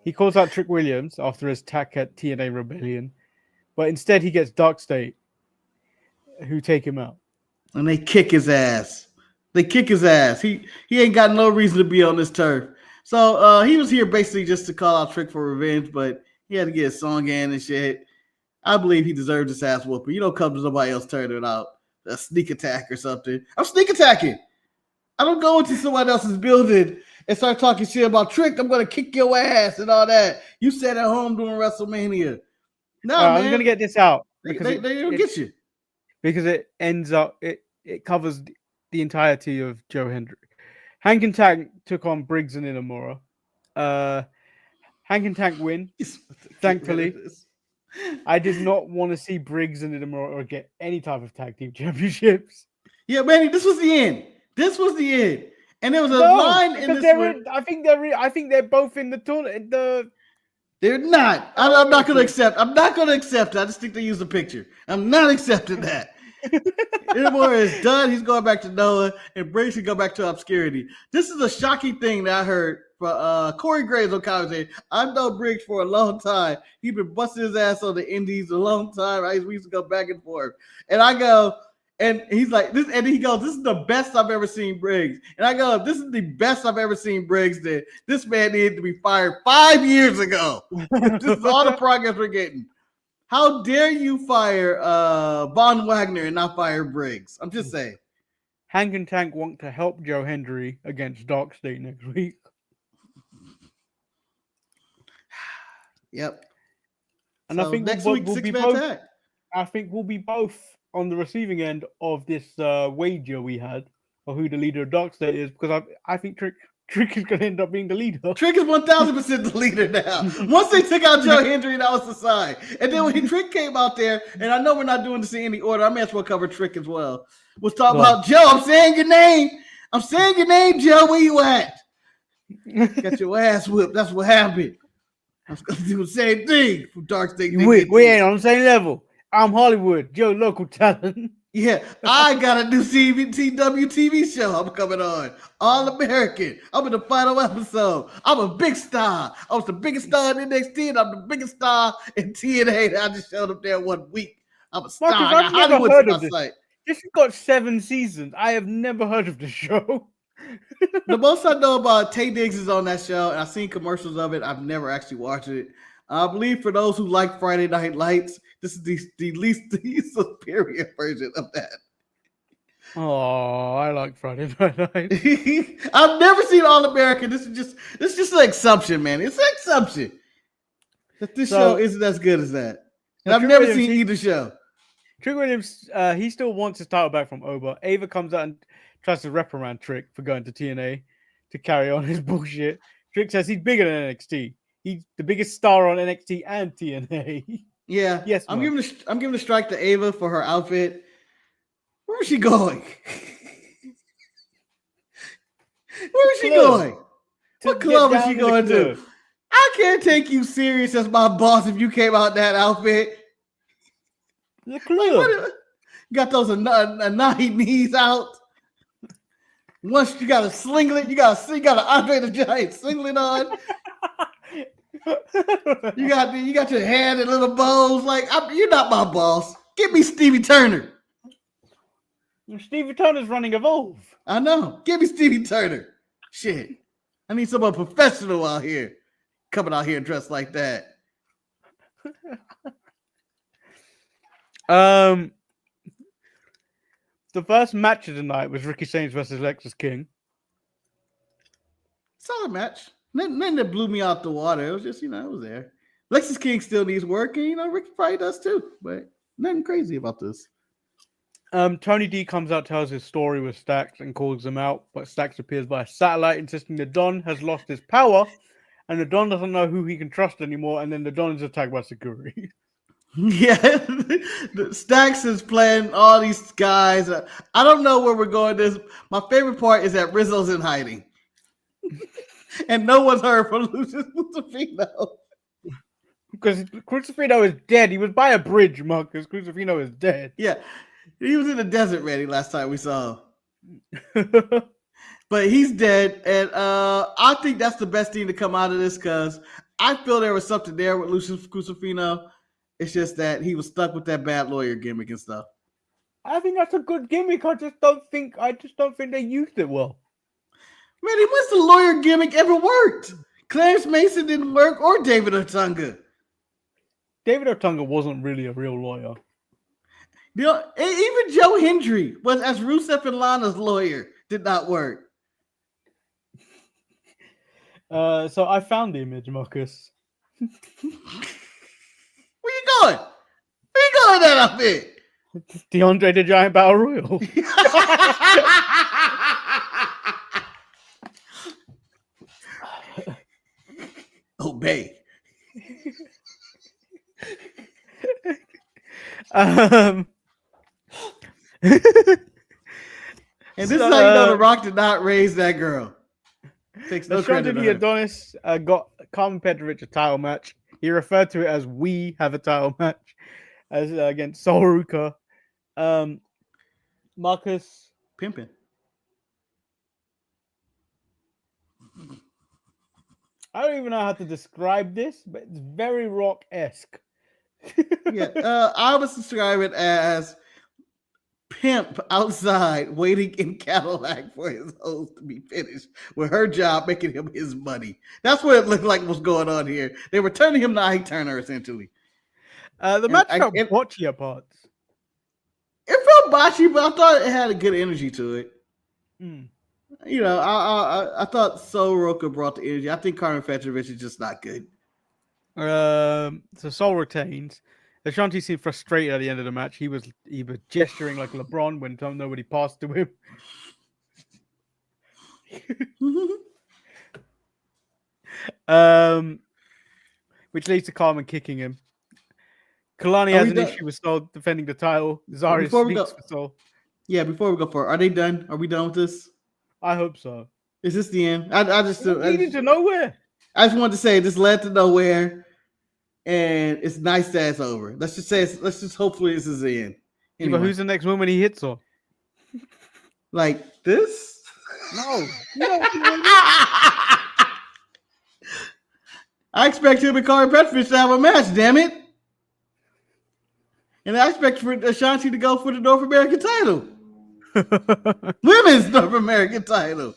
He calls out Trick Williams after his attack at TNA Rebellion, but instead he gets Dark State, who take him out. And they kick his ass. He ain't got no reason to be on this turf. So he was here basically just to call out Trick for revenge, but he had to get his song in and shit. I believe he deserved his ass whooping. You don't come to somebody else turning it out. A sneak attack or something. I'm sneak attacking. I don't go into somebody else's building and start talking shit about Trick. I'm going to kick your ass and all that. You sat at home doing WrestleMania. No, man. I'm going to get this out. Because they don't get you. Because it ends up, it covers the entirety of Joe Hendry. Hank and Tank took on Briggs and Inamura. Hank and Tank win, thankfully. I did not want to see Briggs and Inamura get any type of tag team championships. Yeah, man, this was the end. And there was a line in this one. I think they're both in the tournament. They're not. I'm not going to accept. I'm not going to accept it. I just think they used a picture. I'm not accepting that. Inamura is done. He's going back to Noah, and Briggs can go back to obscurity. This is a shocking thing that I heard from Corey Graves on commentary. I've known Briggs for a long time. He's been busting his ass on the indies a long time. Right? We used to go back and forth. And I go, and he's like, this, and he goes, this is the best I've ever seen Briggs. And I go, this is the best I've ever seen Briggs. Then this man needed to be fired 5 years ago. This is all the progress we're getting. How dare you fire Von Wagner and not fire Briggs? I'm just saying. Hank and Tank want to help Joe Hendry against Dark State next week. Yep. And so I think next week, I think we'll be both on the receiving end of this wager we had of who the leader of Dark State is, because I think Trick is going to end up being the leader. Trick is 1,000% the leader now. Once they took out Joe Hendry, that was the sign. And then when Trick came out there, and I know we're not doing this in any order, I may as well cover Trick as well. We'll talk about Joe. I'm saying your name. Joe. Where you at? Got your ass whipped. That's what happened. I was going to do the same thing from Dark State. We ain't on the same level. I'm Hollywood. Joe, local talent. Yeah, I got a new CW TV show I'm coming on. All American. I'm in the final episode. I'm a big star. I was the biggest star in NXT, and I'm the biggest star in TNA. I just showed up there 1 week. I'm a star. Marcus, I've never heard of this. This has got 7 seasons. I have never heard of the show. The most I know about Tay Diggs is on that show, and I've seen commercials of it. I've never actually watched it. I believe for those who like Friday Night Lights, this is the least superior version of that. Oh, I like Friday Night Lights. I've never seen All American. This is just an assumption, man. It's an assumption that this show isn't as good as that. And I've never seen either show. Trick Williams, he still wants his title back from Oba. Ava comes out and tries to reprimand Trick for going to TNA to carry on his bullshit. Trick says he's bigger than NXT. He's the biggest star on NXT and TNA. Yeah. Yes. I'm giving a strike to Ava for her outfit. Where is she going? Where is she going? What club is she going to? I can't take you serious as my boss if you came out in that outfit. The club. You got those Anahi knees out. Once you got a singlet, you got an Andre the Giant singlet on. You got your hand in little bows. Like, you're not my boss. Give me Stevie Turner. Stevie Turner's running Evolve. I know. Give me Stevie Turner. Shit. I need someone professional out here. Coming out here dressed like that. The first match of the night was Ricky James versus Lexus King. Solid match. Nothing that blew me out the water. It was just, it was there. Lexus King still needs work, and Ricky probably does too. But nothing crazy about this. Tony D comes out, tells his story with Stax, and calls him out. But Stax appears by satellite, insisting the Don has lost his power, and the Don doesn't know who he can trust anymore. And then the Don is attacked by security. Yeah, Stax is playing all these guys. I don't know where we're going. My favorite part is that Rizzo's in hiding, and no one's heard from Lucius Crucifino because Crucifino is dead. He was by a bridge, Marcus. Crucifino is dead. Yeah, he was in the desert ready last time we saw him. But he's dead, and I think that's the best thing to come out of this because I feel there was something there with Lucius Crucifino. It's just that he was stuck with that bad lawyer gimmick and stuff. I think that's a good gimmick. I just don't think they used it well. Man, when's the lawyer gimmick ever worked? Clarence Mason didn't work, or David Otunga. David Otunga wasn't really a real lawyer. Even Joe Hendry was as Rusev and Lana's lawyer did not work. So I found the image, Marcus. Where you going? Where you going that up here? The Andre the Giant Battle Royal. Obey. And this is how you know The Rock did not raise that girl. Takes no credit. The Adonis got Carmen Petrovich a title match. He referred to it as "we have a title match" as against Sol Ruka. Marcus pimping. I don't even know how to describe this, but it's very Rock-esque. Yeah, I would describe it as pimp outside waiting in Cadillac for his hose to be finished with her job making him his money. That's what it looked like was going on here. They were turning him to Ike Turner, essentially. The match felt botchy at parts. It felt botchy, but I thought it had a good energy to it. I thought Sol Ruka brought the energy. I think Carmen Petrovich is just not good. So Sol retains. Ashanti seemed frustrated at the end of the match. He was gesturing like LeBron when nobody passed to him. Which leads to Carmen kicking him. Kalani has an issue with Sol defending the title. Zarya speaks for Sol. Yeah, before we go for it, are they done? Are we done with this? I hope so. Is this the end? I just leading to nowhere. I just wanted to say this led to nowhere, and it's nice that it's over. Let's just hopefully this is the end. Anyway. But who's the next woman he hits on? Like this? No. I expect him and Carmen Petrovich to have a match, damn it. And I expect for Ashanti to go for the North American title. Women's North American title.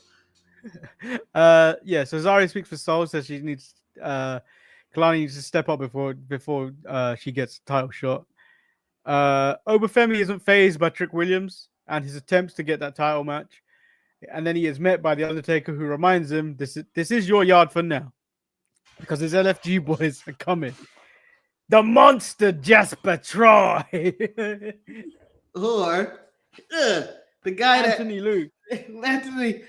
So Zarya speaks for Sol, says she needs Kalani needs to step up before she gets a title shot. Obafemi isn't fazed by Trick Williams and his attempts to get that title match. And then he is met by The Undertaker, who reminds him, this is your yard for now. Because his LFG boys are coming. The monster Jasper Troy. Or the guy Anthony Luke. Anthony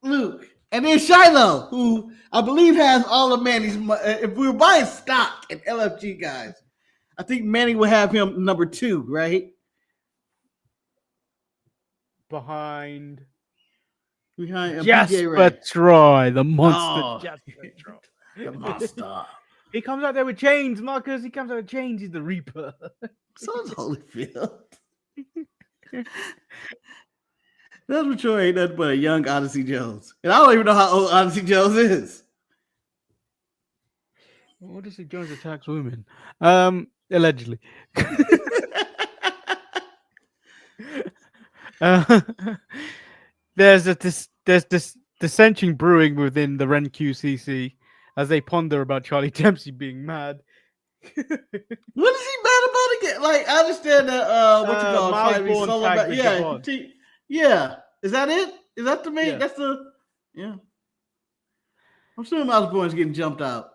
Luke. And then Shiloh, who I believe has all of Manny's if we were buying stock in LFG guys, I think Manny would have him number 2, right? Behind Jasper Troy, the monster Jasper Troy. The monster. He comes out there with chains, Marcus. He comes out with chains. He's the Reaper. So is Holyfield. That's what sure ain't nothing but a young Odyssey Jones. And I don't even know how old Odyssey Jones is. Odyssey Jones attacks women. Allegedly. There's this dissension brewing within the Ren QCC as they ponder about Charlie Dempsey being mad. What is he mad about again? Like, I understand that what you call Miles Bourne solo tagged back. with Yeah, Javon. yeah. Is that it? Is that the main? Yeah. That's the I'm assuming Miles Bourne's getting jumped out.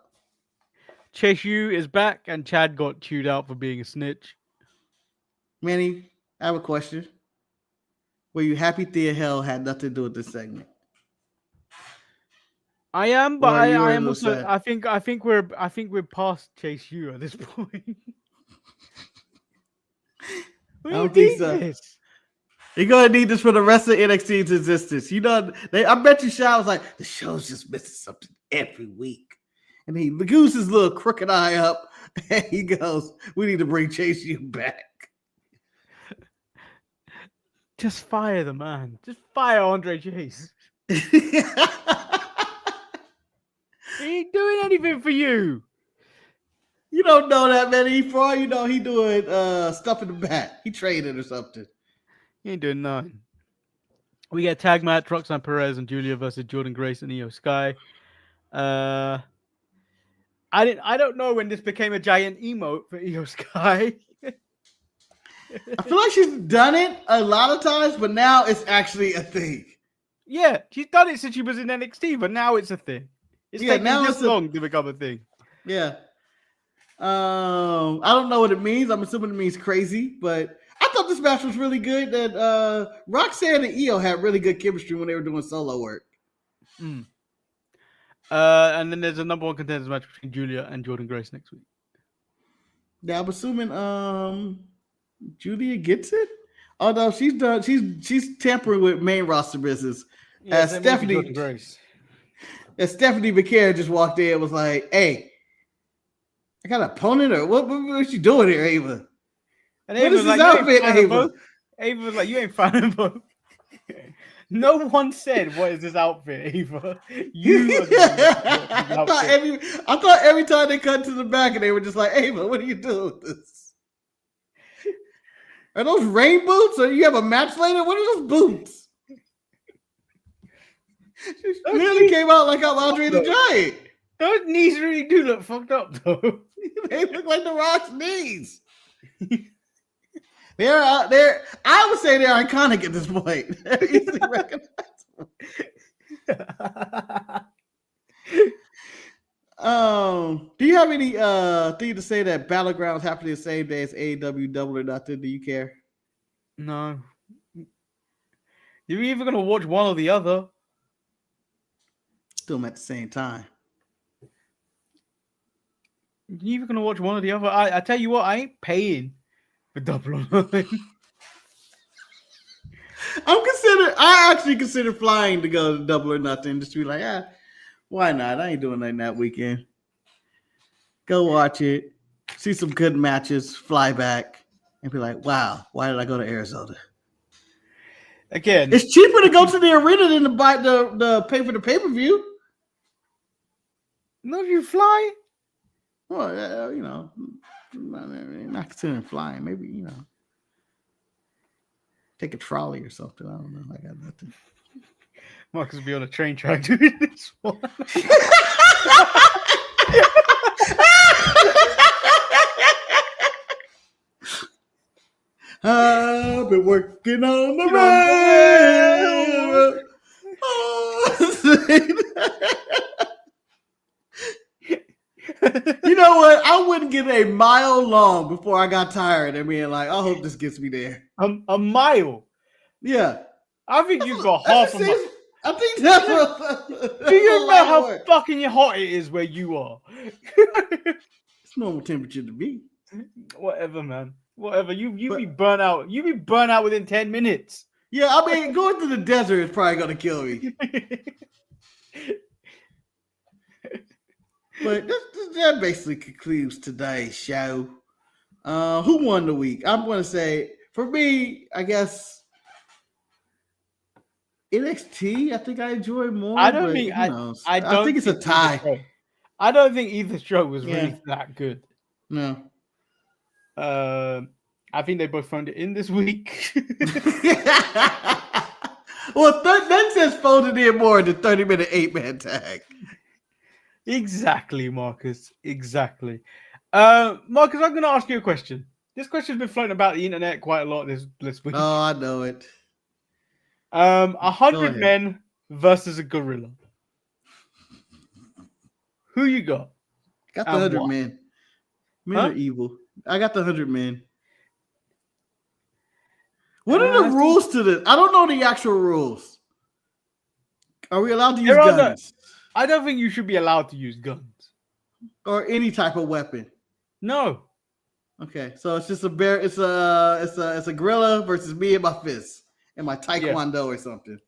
Chase U is back, and Chad got chewed out for being a snitch. Manny, I have a question. Were you happy Thea Hell had nothing to do with this segment? I am, but I am also. Sad? I think we're past Chase U at this point. I don't think so. This? You're gonna need this for the rest of NXT's existence. You know, I bet you Shaw was like, the show's just missing something every week. And he gooses his little crooked eye up and he goes, we need to bring Chase U back. Just fire the man. Just fire Andre Chase. He ain't doing anything for you. You don't know that, man. For all you know, he doing stuff in the back. He traded or something. He ain't doing nothing. We get tag match, Roxanne Perez and Julia versus Jordan Grace and Io Sky. I don't know when this became a giant emote for Io Sky. I feel like she's done it a lot of times, but now it's actually a thing. Yeah, she's done it since she was in NXT, but now it's a thing. It's taken this long to become a thing. Yeah. I don't know what it means. I'm assuming it means crazy, but I thought this match was really good. That Roxanne and Io had really good chemistry when they were doing solo work. And then there's a number one contenders match between Julia and Jordan Grace next week. Yeah, I'm assuming Julia gets it. Although she's tampering with main roster business. Yeah, as Stephanie McCare just walked in and was like, "Hey, I got an opponent, or what you doing here, Ava? And What is this outfit, Ava?" Ava was like, "You ain't finding both." No one said, "What is this outfit, Ava?" You. I thought every time they cut to the back and they were just like, "Ava, what are you doing with this? Are those rain boots, or you have a match later? What are those boots?" She really came out like I'm Andre the Giant. Those knees really do look fucked up, though. They look like the Rock's knees. They're out there. I would say they're iconic at this point. They're easily recognizable. Do you have any thing to say that Battlegrounds happening the same day as AEW Double or Nothing? Do you care? No. You're either gonna watch one or the other. Still at the same time. You're either gonna watch one or the other. I tell you what, I ain't paying for Double or Nothing. I actually consider flying to go to Double or Nothing, just to be like, why not? I ain't doing nothing that weekend. Go watch it, see some good matches, fly back, and be like, wow, why did I go to Arizona? Again, it's cheaper to go to the arena than to buy the pay for the pay-per-view. No, you fly. Well, not considering flying. Maybe, take a trolley or something. I don't know. I got nothing. Marcus will be on a train track doing this one. I've been working on the railroad. You know what? I wouldn't get a mile long before I got tired and being like, I hope this gets me there. A mile? Yeah. I think you've got half a mile. I think that's what. Do you know how fucking hot it is where you are? It's normal temperature to be. Whatever, man. Whatever. You be burnt out. You be burnt out within 10 minutes. Yeah, I mean, going through the desert is probably gonna kill me. But that basically concludes today's show. Who won the week? I'm going to say, for me, I guess NXT. I think I enjoy more. I don't but think who knows? I don't think it's a tie. I don't think either show was really that good. No. I think they both phoned it in this week. Well, that says phoned it in more than 30-minute 8-man tag. Exactly, Marcus. Exactly. Marcus, I'm going to ask you a question. This question's been floating about the internet quite a lot this week. Oh, I know it. 100 men versus a gorilla. Who you got? Got the 100 men. Men are evil. I got the 100 men. What are the rules to this? I don't know the actual rules. Are we allowed to use guns? I don't think you should be allowed to use guns. Or any type of weapon. No. Okay, so it's just a bear. It's a gorilla versus me and my fists and my taekwondo or something.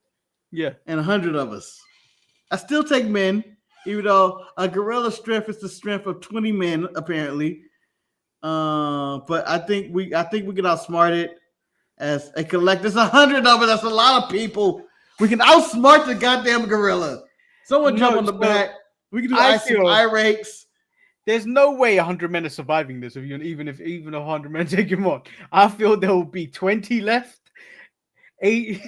Yeah. And 100 of us. I still take men, even though a gorilla's strength is the strength of 20 men, apparently. But I think we get outsmarted as a collective. There's 100 of us. That's a lot of people. We can outsmart the goddamn gorilla. Someone jump on the back. We can do eye rakes. There's no way 100 men are surviving this. Even 100 men take him on, I feel there will be 20 left. 80.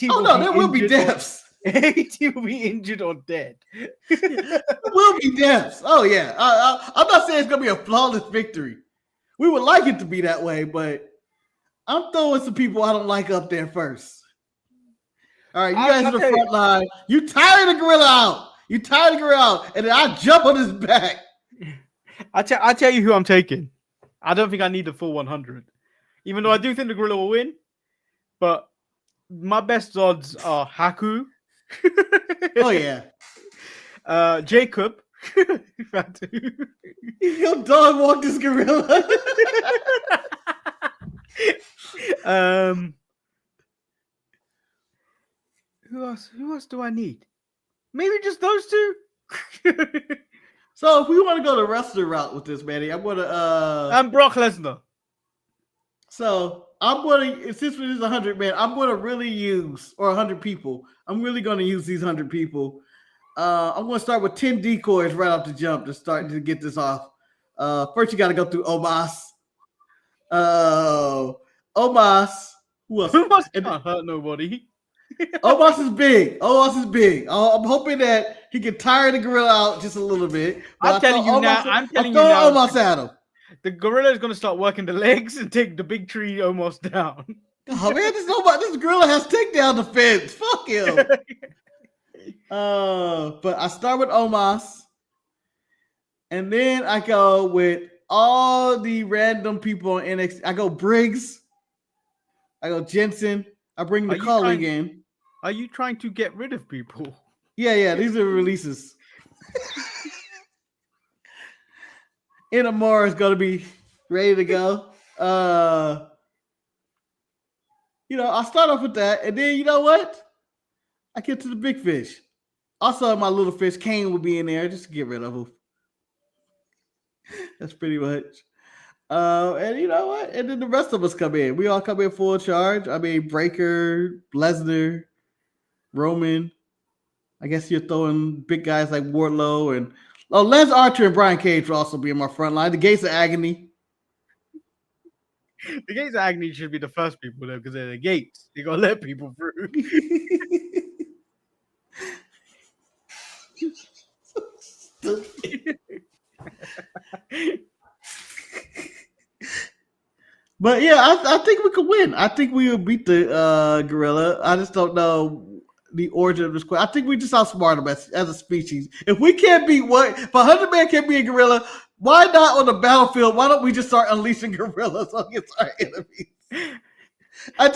Oh no, there will be deaths. 80 will be injured or dead. There will be deaths. Oh yeah. I'm not saying it's gonna be a flawless victory. We would like it to be that way, but I'm throwing some people I don't like up there first. All right, you guys in the front line. You tire the gorilla out. And then I jump on his back. I tell you who I'm taking. I don't think I need the full 100. Even though I do think the gorilla will win. But my best odds are Haku. Oh, yeah. Jacob. Your dog walked this gorilla. Who else do I need? Maybe just those two. So if we want to go the wrestler route with this, Manny, I'm gonna I'm Brock Lesnar. So I'm gonna, since it is 100 men, I'm gonna really use, or 100 people. I'm really gonna use these 100 people. I'm gonna start with 10 decoys right off the jump to start to get this off. First, you got to go through Omos. Omos. Who else? Omos can't hurt nobody. Omos is big. I'm hoping that he can tire the gorilla out just a little bit. I'm telling you now. Omos at him. The gorilla is going to start working the legs and take the big tree almost down. Oh man, this gorilla has takedown defense. Fuck him. But I start with Omos, and then I go with all the random people on NXT. I go Briggs. I go Jensen. I bring the colleague in. Are you trying to get rid of people? Yeah. These are releases. Inamura is going to be ready to go. I'll start off with that. And then, you know what? I get to the big fish. Also, my little fish, Kane, will be in there just to get rid of him. That's pretty much. And you know what? And then the rest of us come in. We all come in full charge. I mean, Breaker, Lesnar, Roman. I guess you're throwing big guys like Wardlow and Les Archer and Brian Cage will also be in my front line. The Gates of Agony. The Gates of Agony should be the first people there because they're the gates. They're gonna let people through. But yeah, I think we could win. I think we will beat the gorilla. I just don't know the origin of this question. I think we just outsmart them as a species. If we can't beat if 100 man can't be a gorilla, why not on the battlefield? Why don't we just start unleashing gorillas against our enemies? I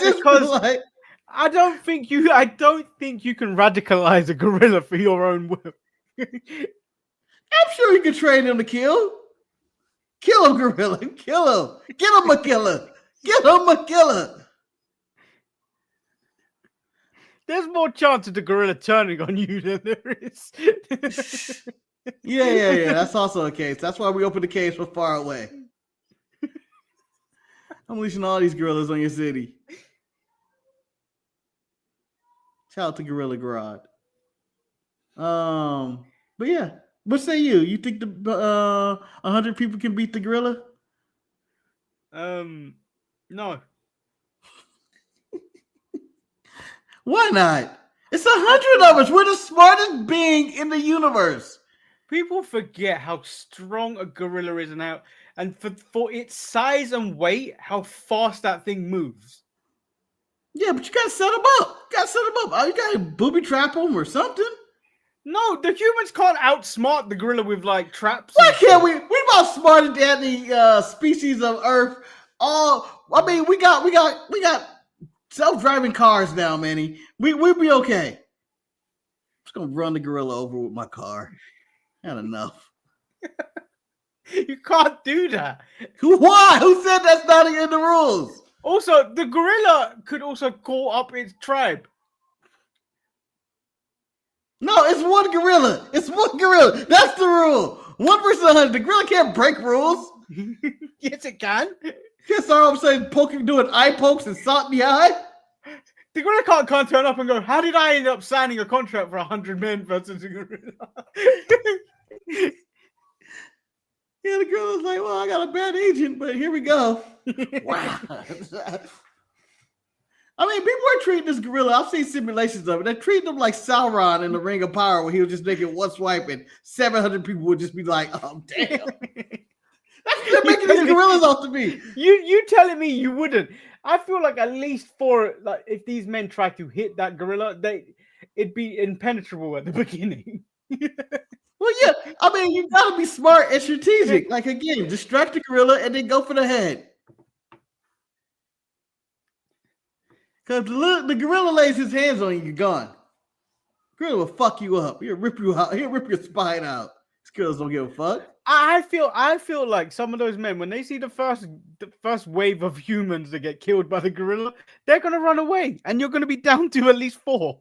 don't think you can radicalize a gorilla for your own will. I'm sure you can train him to kill. Kill him, gorilla. Kill him. Get him a killer. Get him a killer. There's more chance of the gorilla turning on you than there is. Yeah. That's also a case. That's why we open the cage from far away. I'm unleashing all these gorillas on your city. Shout out to Gorilla Grodd. But yeah, what say you? You think the 100 people can beat the gorilla? No. Why not? It's 100 of us. We're the smartest being in the universe. People forget how strong a gorilla is and for its size and weight, how fast that thing moves. Yeah, but you gotta set them up. Oh, you gotta booby trap them or something. No, the humans can't outsmart the gorilla with like traps. Why can't we? We about smarter than the species of Earth. I mean, we got self-driving cars now, Manny. We'll be okay. I'm just gonna run the gorilla over with my car. Had enough. You can't do that. Why? Who said that's not in the rules? Also, the gorilla could also call up its tribe. No, it's one gorilla. That's the rule. 1 versus 100. The gorilla can't break rules. Yes, it can. Yes, I'm saying doing eye pokes and salt in the eye. The gorilla can't turn up and go, how did I end up signing a contract for 100 men versus a gorilla? Yeah, the gorilla's like, well, I got a bad agent, but here we go. Wow. I mean, people are treating this gorilla. I've seen simulations of it. They're treating him like Sauron in the Ring of Power, where he was just making one swipe and 700 people would just be like, oh, damn. That's what they're making these gorillas out to be. You telling me you wouldn't? I feel like at least if these men try to hit that gorilla, it'd be impenetrable at the beginning. Well, yeah. I mean, you gotta be smart and strategic. Like, again, distract the gorilla and then go for the head. Because the gorilla lays his hands on you, you're gone. Gorilla will fuck you up. He'll rip you out. He'll rip your spine out. These gorillas don't give a fuck. I feel like some of those men, when they see the first wave of humans that get killed by the gorilla, they're gonna run away, and you're gonna be down to at least 4.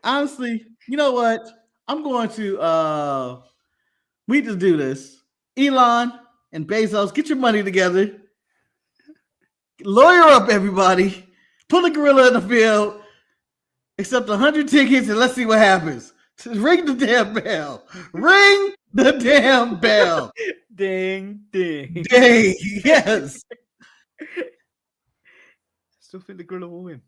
Honestly, you know what? I'm going to we just do this. Elon and Bezos, get your money together. Lawyer up, everybody. Put a gorilla in the field. Accept 100 tickets and let's see what happens. Ring the damn bell. Ring the damn bell. Ding, ding. Ding. Yes. I still think the gorilla will win.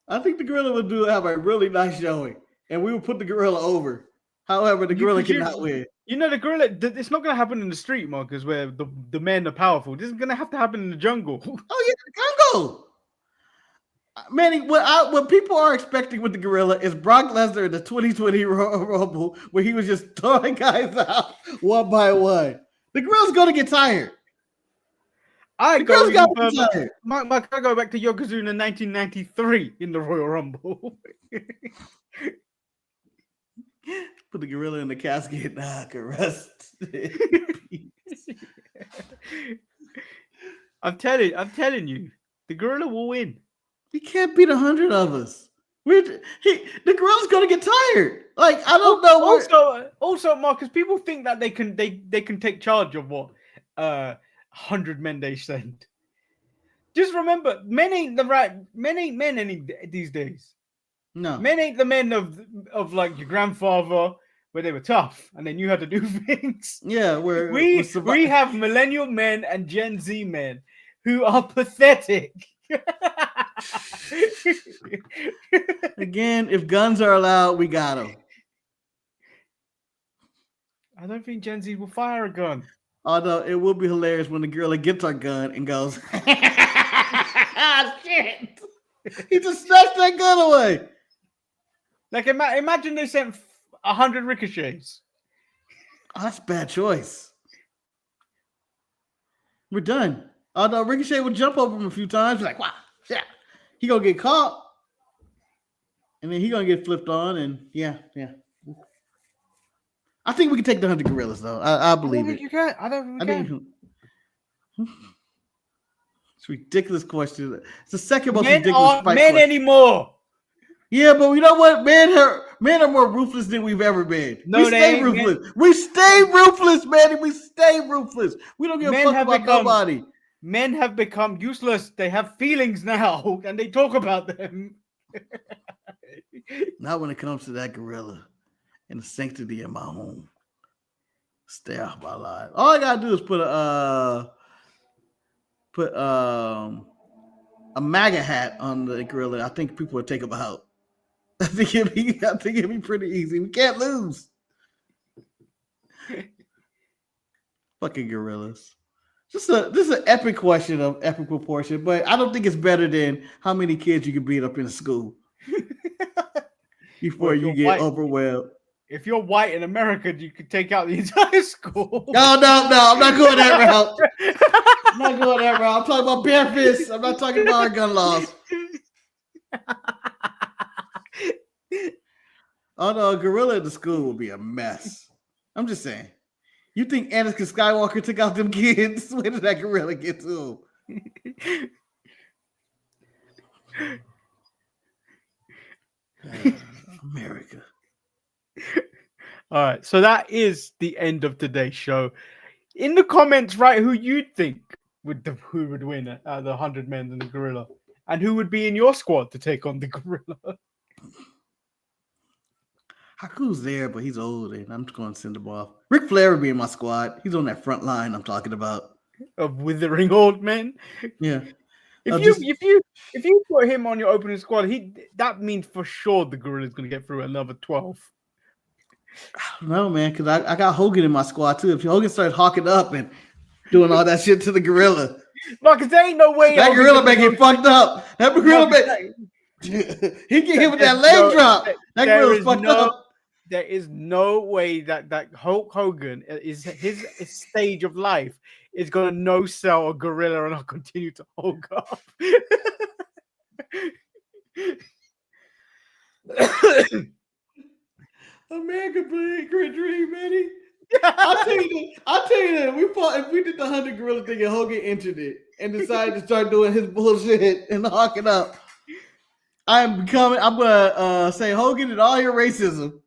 I think the gorilla will have a really nice showing. And we will put the gorilla over. However, the gorilla cannot win. You know, the gorilla, it's not going to happen in the street, Marcus, where the men are powerful. This is going to have to happen in the jungle. Oh, yeah, the jungle. Manny, what people are expecting with the gorilla is Brock Lesnar in the 2020 Rumble, where he was just throwing guys out one by one. The gorilla's going to get tired. I go back to Yokozuna in 1993 in the Royal Rumble. Put the gorilla in the casket. Nah, can rest. I'm telling you, the gorilla will win. He can't beat 100 of us. The gorilla's gonna get tired. Like, I don't know. Also, Marcus, people think that they can take charge of what 100 men they send. Just remember, men ain't men any these days. No, men ain't the men of like your grandfather, where they were tough and they knew how to do things. Yeah, we have millennial men and Gen Z men who are pathetic. Again, if guns are allowed, we got them. I don't think Gen Z will fire a gun. Although it will be hilarious when the gorilla gets our gun and goes, shit. He just snatched that gun away. Like, imagine they sent 100 ricochets. Oh, that's a bad choice. We're done. Although Ricochet would jump over him a few times, like, wow, yeah. He gonna get caught. And then he gonna get flipped on, and yeah. I think we can take the 100 gorillas, though. I believe it. I don't think you can. It's a ridiculous question. It's the second most men ridiculous aren't fight men question. Anymore. Yeah, but you know what? Men are more ruthless than we've ever been. No, we stay ruthless. We stay ruthless, man. We stay ruthless. We don't give a fuck about nobody. Men have become useless. They have feelings now, and they talk about them. Not when it comes to that gorilla and the sanctity of my home. Stay off my life. All I gotta do is put a MAGA hat on the gorilla. I think people would take him out. I think it'd be pretty easy. We can't lose. Fucking gorillas. This is an epic question of epic proportion, but I don't think it's better than how many kids you can beat up in a school before you get overwhelmed. If you're white in America, you could take out the entire school. No, I'm not going that route. I'm not going that route. I'm talking about bare fists. I'm not talking about our gun laws. Oh no, a gorilla in the school would be a mess. I'm just saying. You think Anakin Skywalker took out them kids? Where did that gorilla get to them? America. All right, so that is the end of today's show. In the comments, write who you think who would win the 100 men and the gorilla, and who would be in your squad to take on the gorilla. Haku's there, but he's old, and I'm just going to send him off. Ric Flair would be in my squad. He's on that front line I'm talking about. Of withering old men. Yeah. If you put him on your opening squad, that means for sure the gorilla's going to get through another 12. I don't know, man, because I got Hogan in my squad too. If Hogan starts hawking up and doing all that shit to the gorilla, Marcus, there ain't no way that gorilla may get fucked up. That gorilla may he get hit with that leg drop. That gorilla's fucked up. There is no way that Hulk Hogan is his stage of life is gonna no sell a gorilla and I'll continue to hold up. A man could play a great dream, Manny. I'll tell you that if we did the 100 gorilla thing and Hogan entered it and decided to start doing his bullshit and hawking up, I'm gonna say Hogan and all your racism.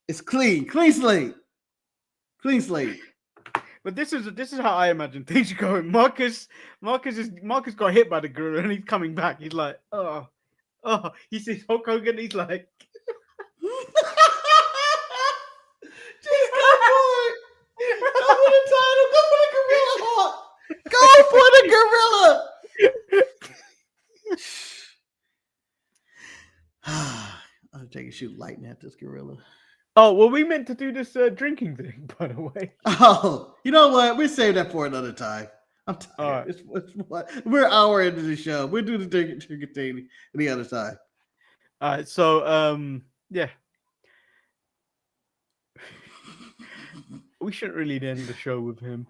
It's clean slate. But this is how I imagine things going. Marcus got hit by the gorilla and he's coming back. He's like, oh, he sees Hulk Hogan. He's like, just go for it. Go for the title. Go for the gorilla, Hawk. Go for the gorilla. I'll take a shoot lightning at this gorilla. Oh, well, we meant to do this drinking thing, by the way. Oh, you know what? We'll save that for another time. I'm tired. Right. We're an hour into the show. We'll do the drinking thing the other time. All right, so, yeah. We shouldn't really end the show with him.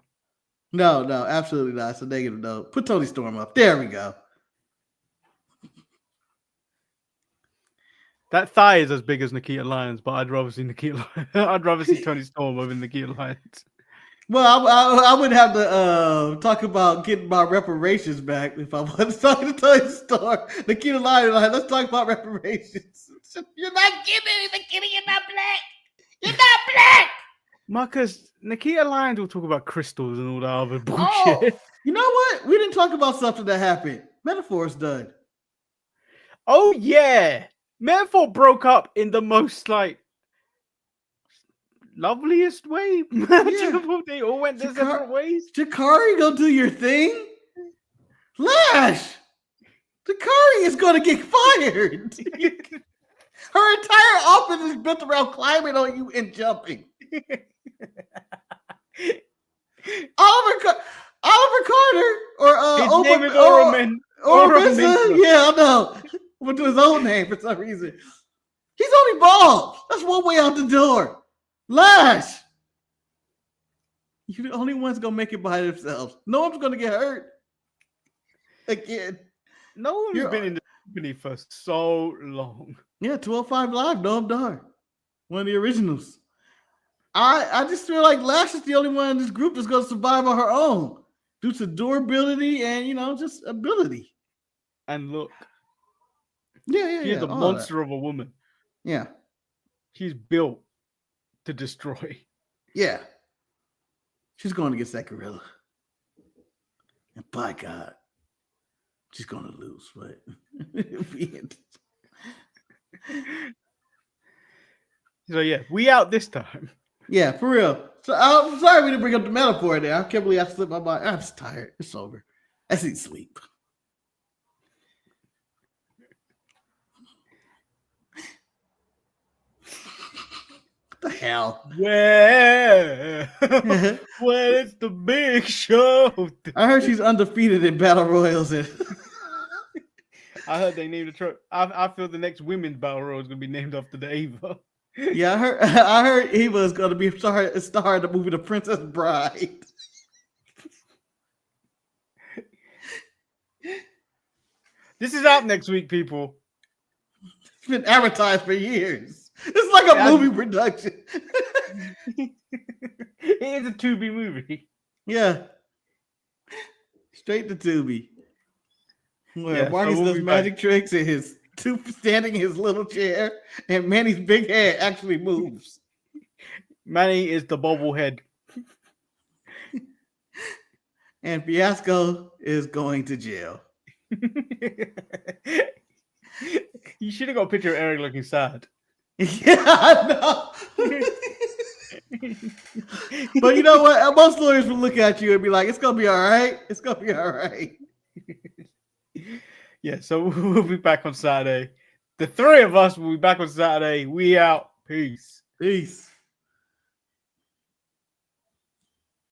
No, absolutely not. It's a negative note. Put Tony Storm up. There we go. That thigh is as big as Nikita Lyons, but I'd rather see I'd rather see Tony Storm over Nikita Lyons. Well, I would have to talk about getting my reparations back if I was talking to Tony Storm. Nikita Lyons, let's talk about reparations. You're not giving me, Nikita. You're not black. You're not black. Marcus, Nikita Lyons will talk about crystals and all that other bullshit. Oh, you know what? We didn't talk about something that happened. Metaphor's done. Oh, yeah. Metaphor broke up in the most, loveliest way. Yeah. They all went their separate ways. Jakari, go do your thing. Lash! Jakari is going to get fired. Her entire office is built around climbing on you and jumping. Oliver Carter or his name is Oroman. Yeah, I know. Went to his own name for some reason. He's only bald. That's one way out the door. Lash. You're the only ones gonna make it by themselves. No one's gonna get hurt. Again. No one's been in the company for so long. Yeah, 205 Live, Noam Dar. One of the originals. I just feel like Lash is the only one in this group that's gonna survive on her own. Due to durability and just ability. And look. Yeah. She's a monster of a woman. Yeah. She's built to destroy. Yeah. She's going against that gorilla. And by God, she's gonna lose, but so yeah, we out this time. Yeah, for real. So I'm sorry we didn't bring up the metaphor there. I can't believe I slipped my mind. I'm just tired. It's over. I need sleep. What the hell? Where? Well, it's the big show. I heard she's undefeated in battle royals. And I heard they named the truck. I feel the next women's battle royal is gonna be named after the Ava. yeah, I heard Eva is gonna be a star in the movie The Princess Bride. This is out next week, people. It's been advertised for years. It's like a movie production. It is a Tubi movie. Yeah. Straight to Tubi. Where Marcus so we'll does magic tricks and his standing in his little chair, and Manny's big head actually moves. Manny is the bobblehead. And Fiasco is going to jail. You should have got a picture of Eric looking sad. Yeah, I know. But you know what? Most lawyers will look at you and be like, it's going to be all right. It's going to be all right. Yeah, so we'll be back on Saturday. The three of us will be back on Saturday. We out. Peace. Peace.